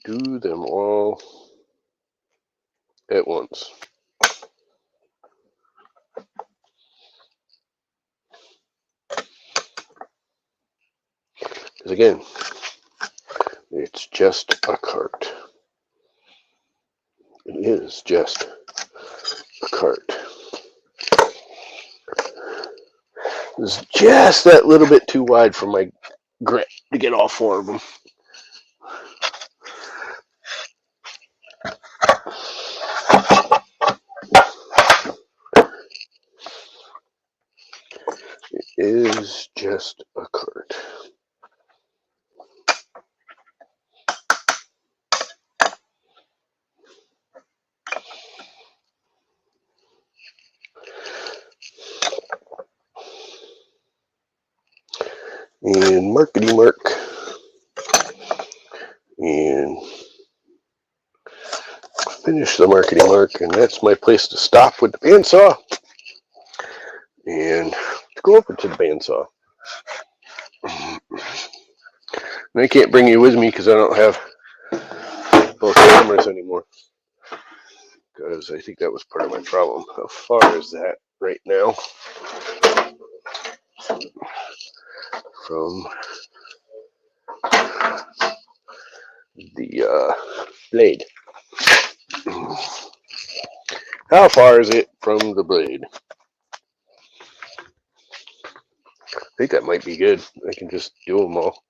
Do them all at once. Because again, it's just a cart. It is just a cart. It's just that little bit too wide for my grit to get all four of them. It is just a cart. And markety mark. And finish the markety mark. And that's my place to stop with the bandsaw. And to go over to the bandsaw. And I can't bring you with me because I don't have both cameras anymore. Because I think that was part of my problem. How far is that right now from the blade? How far is it from the blade? I think that might be good. I can just do them all.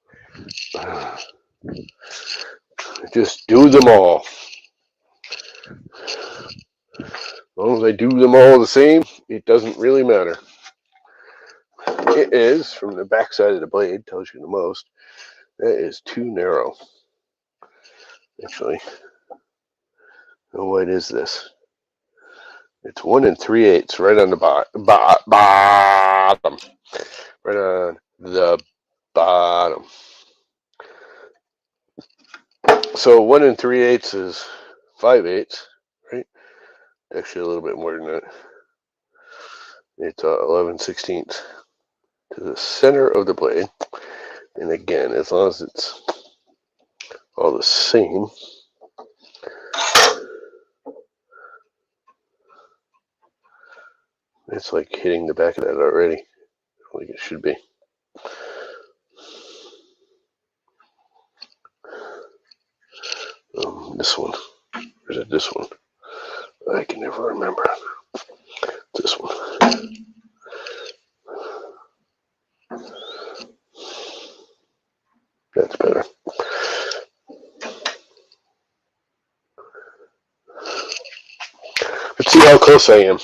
Just do them all. As long as I do them all the same, it doesn't really matter. It is, from the back side of the blade, tells you the most. That is too narrow. Actually, oh, what is this? It's 1 3/8 right on the bottom. Right on the bottom. So 1 3/8 is 5/8, right? Actually, a little bit more than that. It's 11/16 to the center of the blade. And again, as long as it's all the same, it's like hitting the back of that already, like it should be. This one, or is it this one? I can never remember. This one. That's better. Let's see how close I am.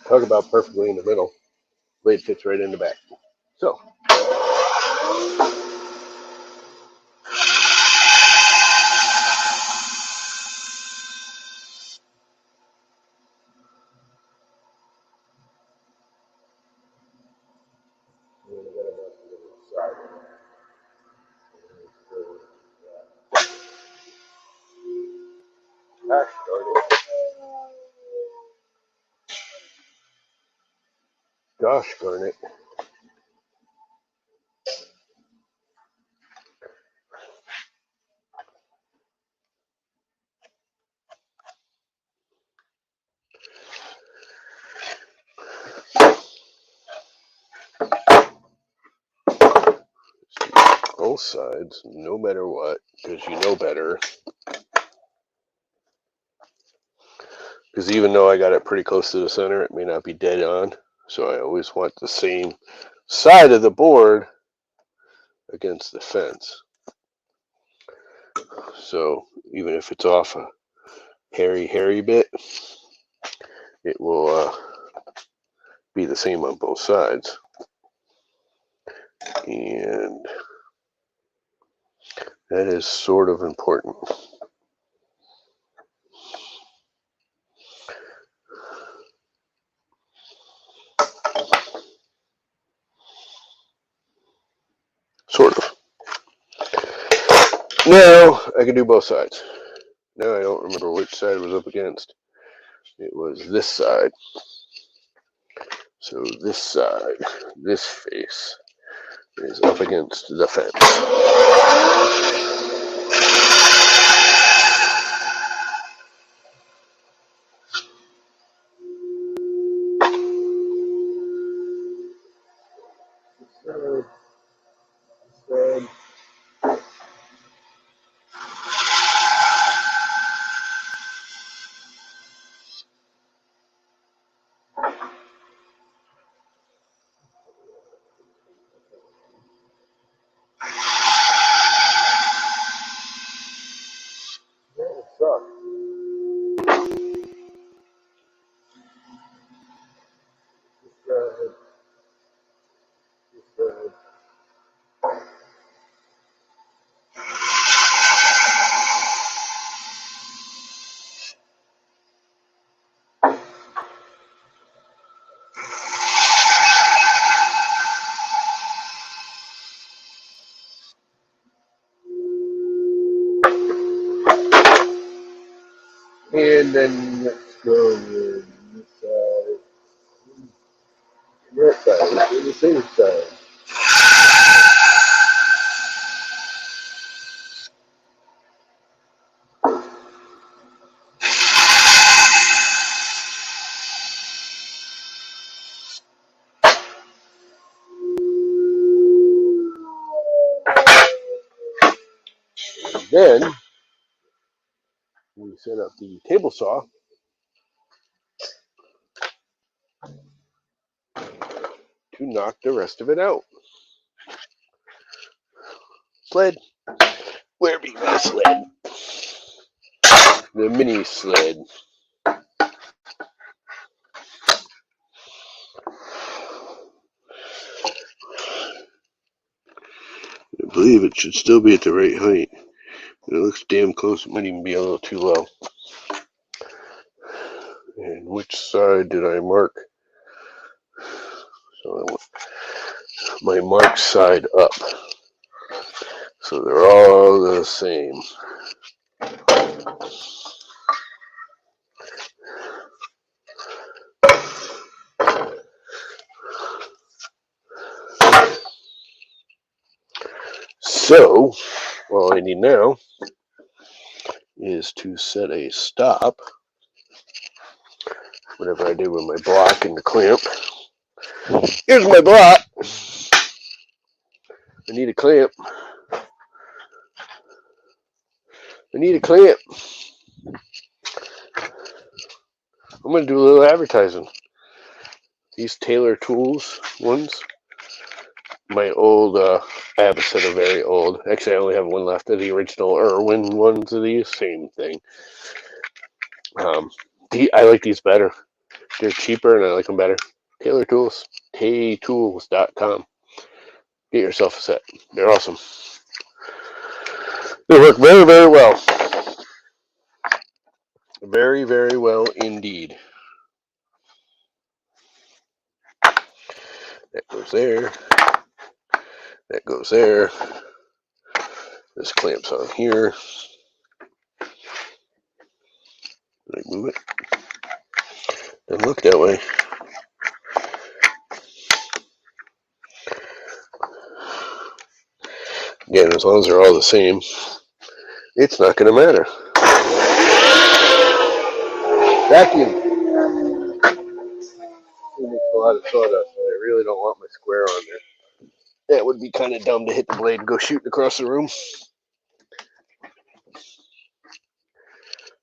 Talk about perfectly in the middle. Blade fits right in the back. So. Gosh darn it. Gosh darn it. Both sides, no matter what, because you know better. because even though I got it pretty close to the center, it may not be dead on. So I always want the same side of the board against the fence. So even if it's off a hairy bit, it will be the same on both sides. And that is sort of important. Sort of. Now I can do both sides. Now I don't remember which side was up against. It was this side. So this side, this face, is up against the fence. And then let's go with this side. That side, the same side. And then we set up the table saw to knock the rest of it out. Sled. Where be my sled? The mini sled. I believe it should still be at the right height. It looks damn close. It might even be a little too low. And which side did I mark? So I want my mark side up. So they're all the same. So, all I need now is to set a stop, whatever I did with my block and the clamp. Here's my block. I need a clamp. I'm going to do a little advertising. These Taylor Tools ones, my old, I have a set of very old, actually I only have one left of the original Irwin ones of these, same thing. I like these better. They're cheaper and I like them better. Taylor Tools, taytools.com. Get yourself a set. They're awesome. They work very, very well. Very, very well indeed. That goes there. That goes there. This clamps on here. Did I move it? Doesn't look that way. Again, as long as they're all the same, it's not going to matter. Vacuum. It makes a lot of sawdust, and I really don't want my square on there. That would be kind of dumb to hit the blade and go shooting across the room.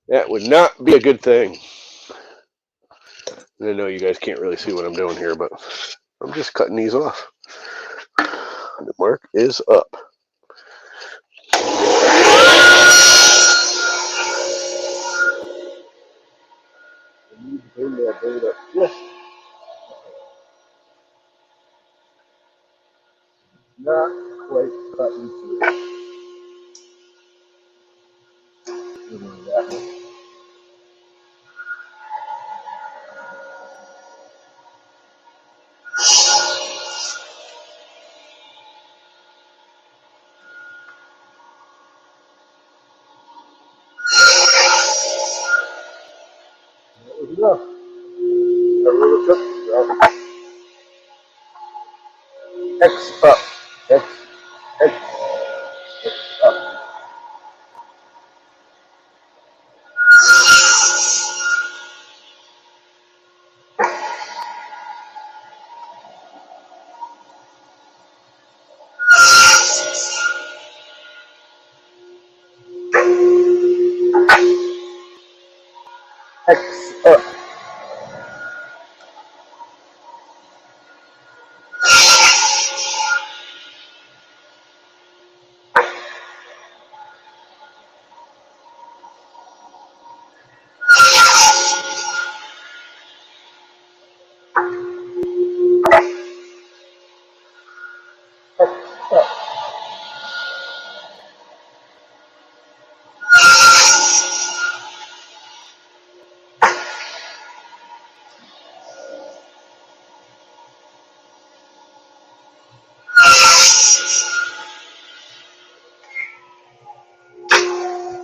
That would not be a good thing. And I know you guys can't really see what I'm doing here, but I'm just cutting these off. The mark is up. Yes. Not quite cut into it. Enough. X up. X. X. Up. X up.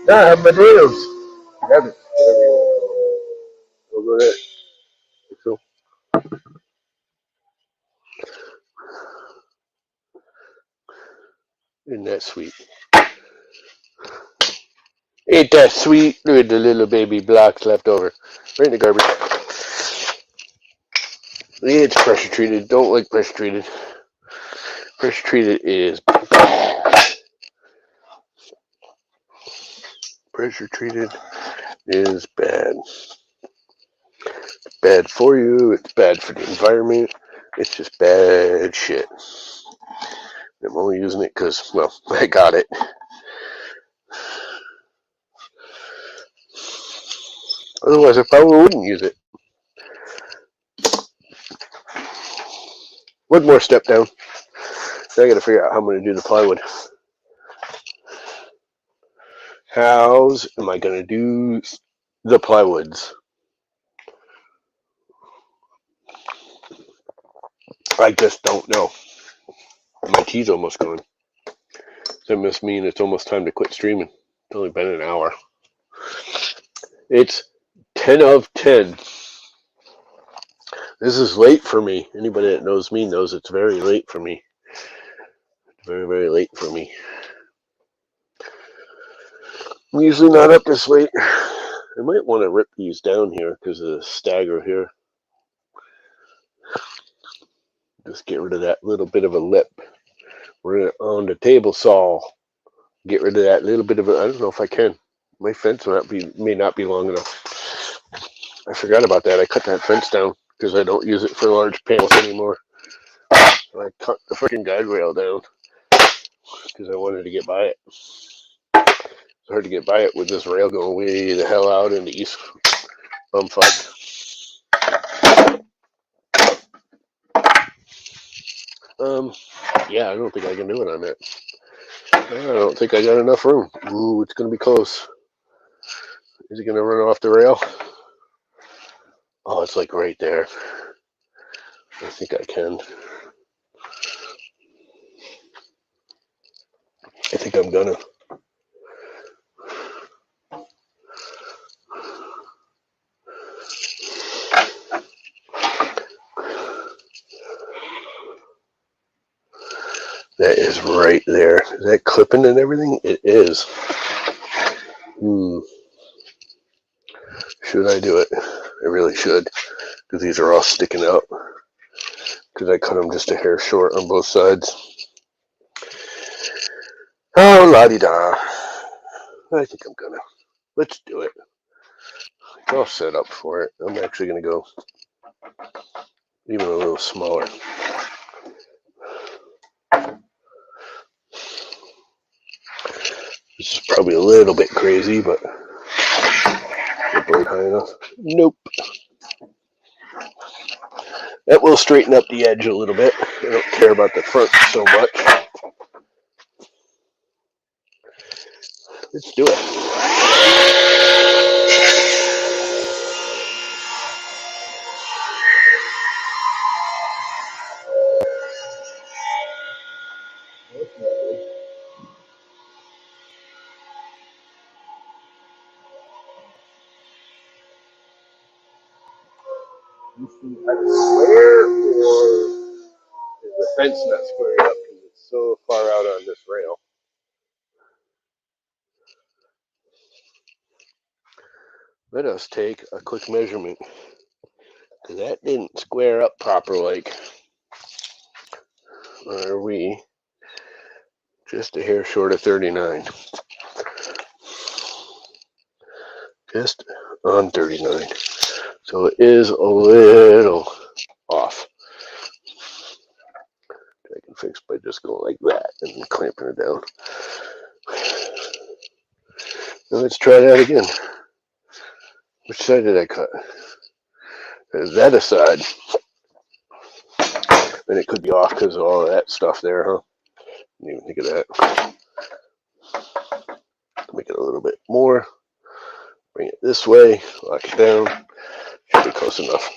Now I have my nails. Have it. Go ahead. So, isn't that sweet? Ain't that sweet? Look at the little baby blocks left over. Right in the garbage. Yeah, it's pressure treated. Don't like pressure treated. Pressure treated is bad. Pressure treated is bad. It's bad for you. It's bad for the environment. It's just bad shit. I'm only using it because, well, I got it. Otherwise, I probably wouldn't use it. One more step down. Now I got to figure out how I'm going to do the plywood. How am I going to do the plywoods? I just don't know. My tea's almost gone. That must mean it's almost time to quit streaming. It's only been an hour. It's 10 of 10. This is late for me. Anybody that knows me knows it's very late for me. Very, very late for me. I'm usually not up this late. I might want to rip these down here because of the stagger here. Just get rid of that little bit of a lip. We're on the table saw. Get rid of that little bit of a, I don't know if I can. My fence may not be long enough. I forgot about that. I cut that fence down because I don't use it for large panels anymore. So I cut the freaking guide rail down because I wanted to get by it. It's hard to get by it with this rail going way the hell out in the east bumfuck. Yeah, I don't think I can do it on that. I don't think I got enough room. Ooh, it's going to be close. Is it going to run off the rail? Oh, it's like right there. I think I can. I think I'm gonna. That is right there. Is that clipping and everything? It is. Should I do it? I really should, because these are all sticking out. Because I cut them just a hair short on both sides. Oh, la-di-da. I think I'm gonna. Let's do it. It's all set up for it. I'm actually gonna go even a little smaller. This is probably a little bit crazy, but the blade high enough? Nope. That will straighten up the edge a little bit. I don't care about the front so much. Let's do it. Square, or is the fence not squaring up because it's so far out on this rail? Let us take a quick measurement, because that didn't square up proper. Like, are we just a hair short of 39? Just on 39. So it is a little off. I can fix by just going like that and clamping it down. Now let's try that again. Which side did I cut? Is that a side? And it could be off because of all of that stuff there, huh? Didn't even think of that. Make it a little bit more. Bring it this way. Lock it down. Should be close enough.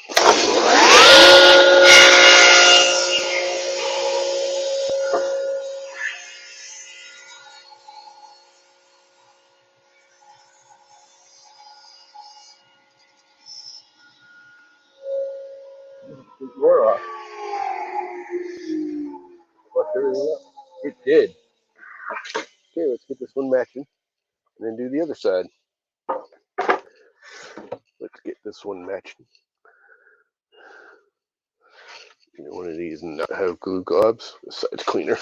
More off. It did. Okay, let's get this one matching and then do the other side. Let's get this one matching. One of these and not have glue globs. This side's cleaner.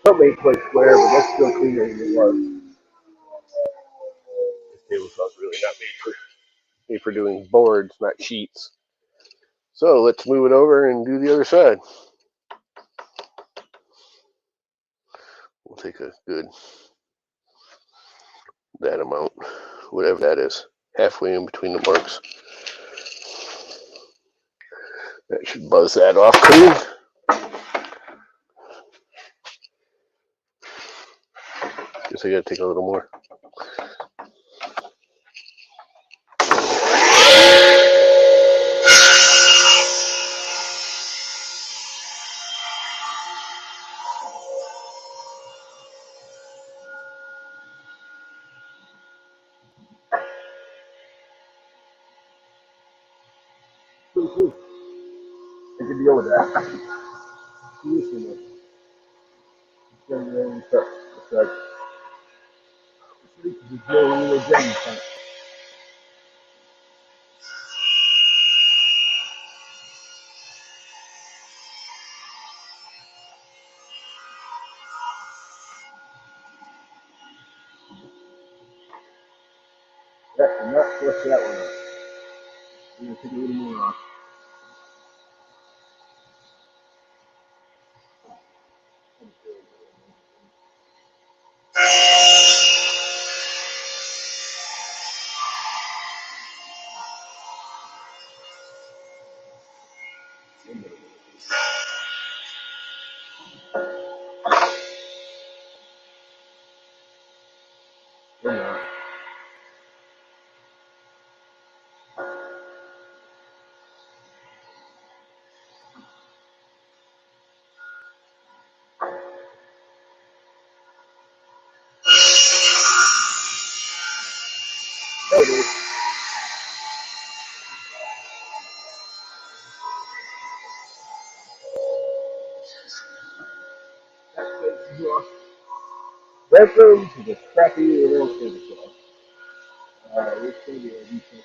Don't make quite square, but that's still cleaner than it was. This tabletop's really not made for doing boards, not sheets. So let's move it over and do the other side. We'll take a good, that amount, whatever that is, halfway in between the marks. That should buzz that off clean. Guess I gotta take a little more. I can deal with that. And not flush that one out. I'm going to take a little more off. Welcome to the crappy little candy club. This is going to be a decent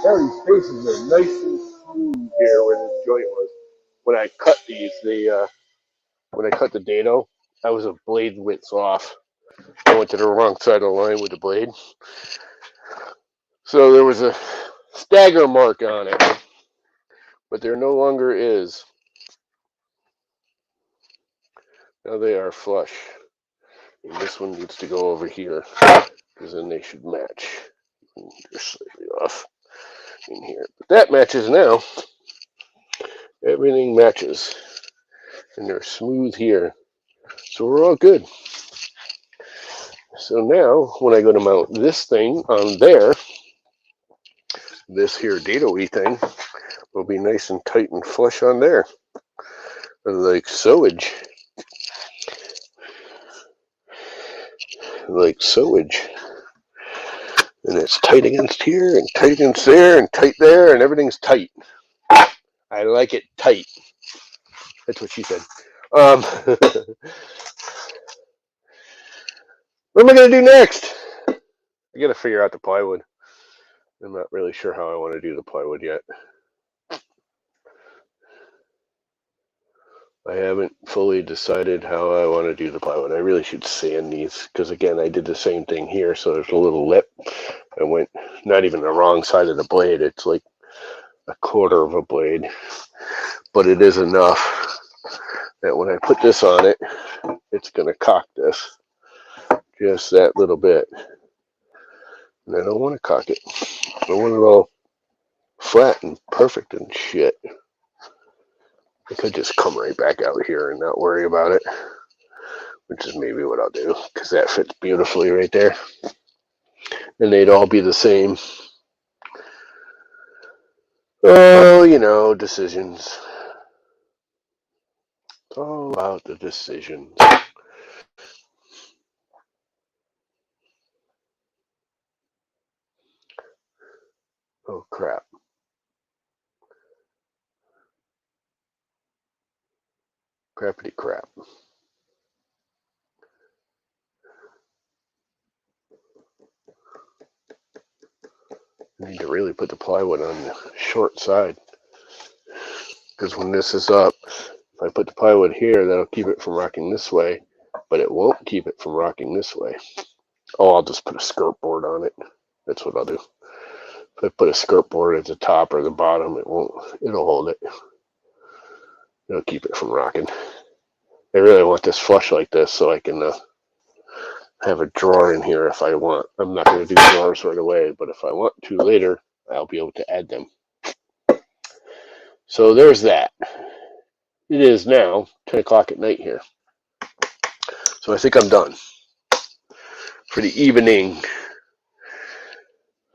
Now these faces are nice and smooth here where this joint was. When I cut these, when I cut the dado, I was a blade width off. I went to the wrong side of the line with the blade. So there was a stagger mark on it, but there no longer is. Now they are flush. And this one needs to go over here, because then they should match. They're slightly off in here. But that matches now. Everything matches. And they're smooth here. So we're all good. So now, when I go to mount this thing on there, this here dado-y thing will be nice and tight and flush on there. Like sewage. Like sewage. And it's tight against here, and tight against there, and tight there, and everything's tight. I like it tight. That's what she said. What am I going to do next? I got to figure out the plywood. I'm not really sure how I want to do the plywood yet. I haven't fully decided how I want to do the plywood. I really should sand these, because again, I did the same thing here. So there's a little lip. I went not even the wrong side of the blade. It's like a quarter of a blade, but it is enough that when I put this on it, it's going to cock this just that little bit. And I don't want to cock it. I want it all flat and perfect and shit. I could just come right back out here and not worry about it, which is maybe what I'll do, because that fits beautifully right there. And they'd all be the same. Oh, you know, decisions. It's all about the decisions. Oh, crap. Crappity crap. I need to really put the plywood on the short side, because when this is up, if I put the plywood here, that'll keep it from rocking this way, but it won't keep it from rocking this way. Oh, I'll just put a skirt board on it. That's what I'll do. If I put a skirt board at the top or the bottom, it'll hold it. It'll keep it from rocking. I really want this flush like this so I can have a drawer in here if I want. I'm not going to do drawers right away, but if I want to later, I'll be able to add them. So there's that. It is now 10 o'clock at night here. So I think I'm done for the evening.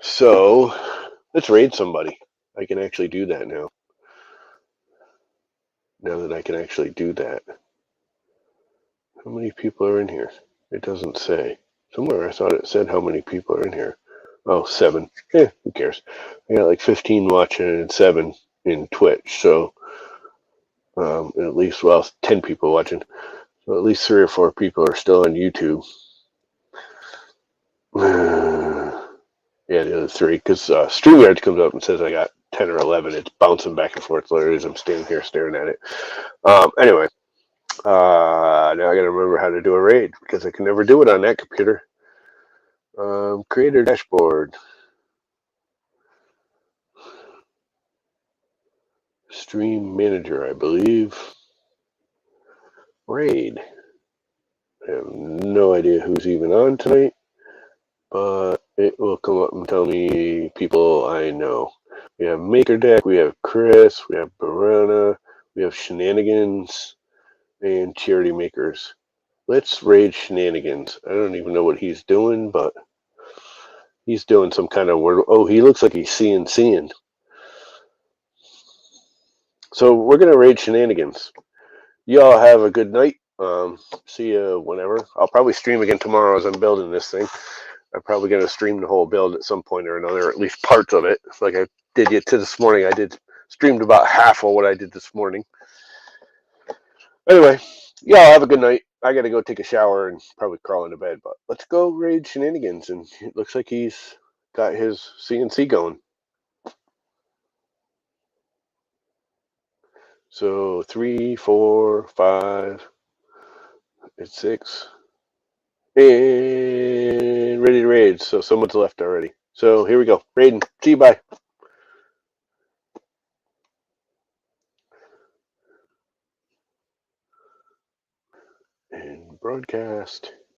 So let's raid somebody. I can actually do that now. Now that I can actually do that. How many people are in here? It doesn't say. Somewhere I thought it said how many people are in here. Oh, 7. Who cares? I got like 15 watching and 7 in Twitch. So at least, well, 10 people watching. So at least 3 or 4 people are still on YouTube. Yeah, the other 3, because StreamYard comes up and says I got 10 or 11. It's bouncing back and forth literally as I'm standing here staring at it. Anyway, now I got to remember how to do a raid, because I can never do it on that computer. Creator dashboard. Stream manager, I believe. Raid. I have no idea who's even on tonight, but it will come up and tell me people I know. We have Maker Deck, we have Chris, we have Barana, we have Shenanigans, and Charity Makers. Let's raid Shenanigans. I don't even know what he's doing, but He's doing some kind of word. Oh, he looks like he's seeing. So we're gonna raid Shenanigans. Y'all have a good night. See you whenever. I'll probably stream again tomorrow as I'm building this thing. I'm probably gonna stream the whole build at some point or another, or at least parts of it. Like I did you to this morning. I did streamed about half of what I did this morning. Anyway, y'all have a good night. I gotta go take a shower and probably crawl into bed. But let's go raid Shenanigans, and it looks like he's got his CNC going. So 3, 4, 5, and 6, and ready to raid. So someone's left already. So here we go. Raiding. See you. Bye. And broadcast.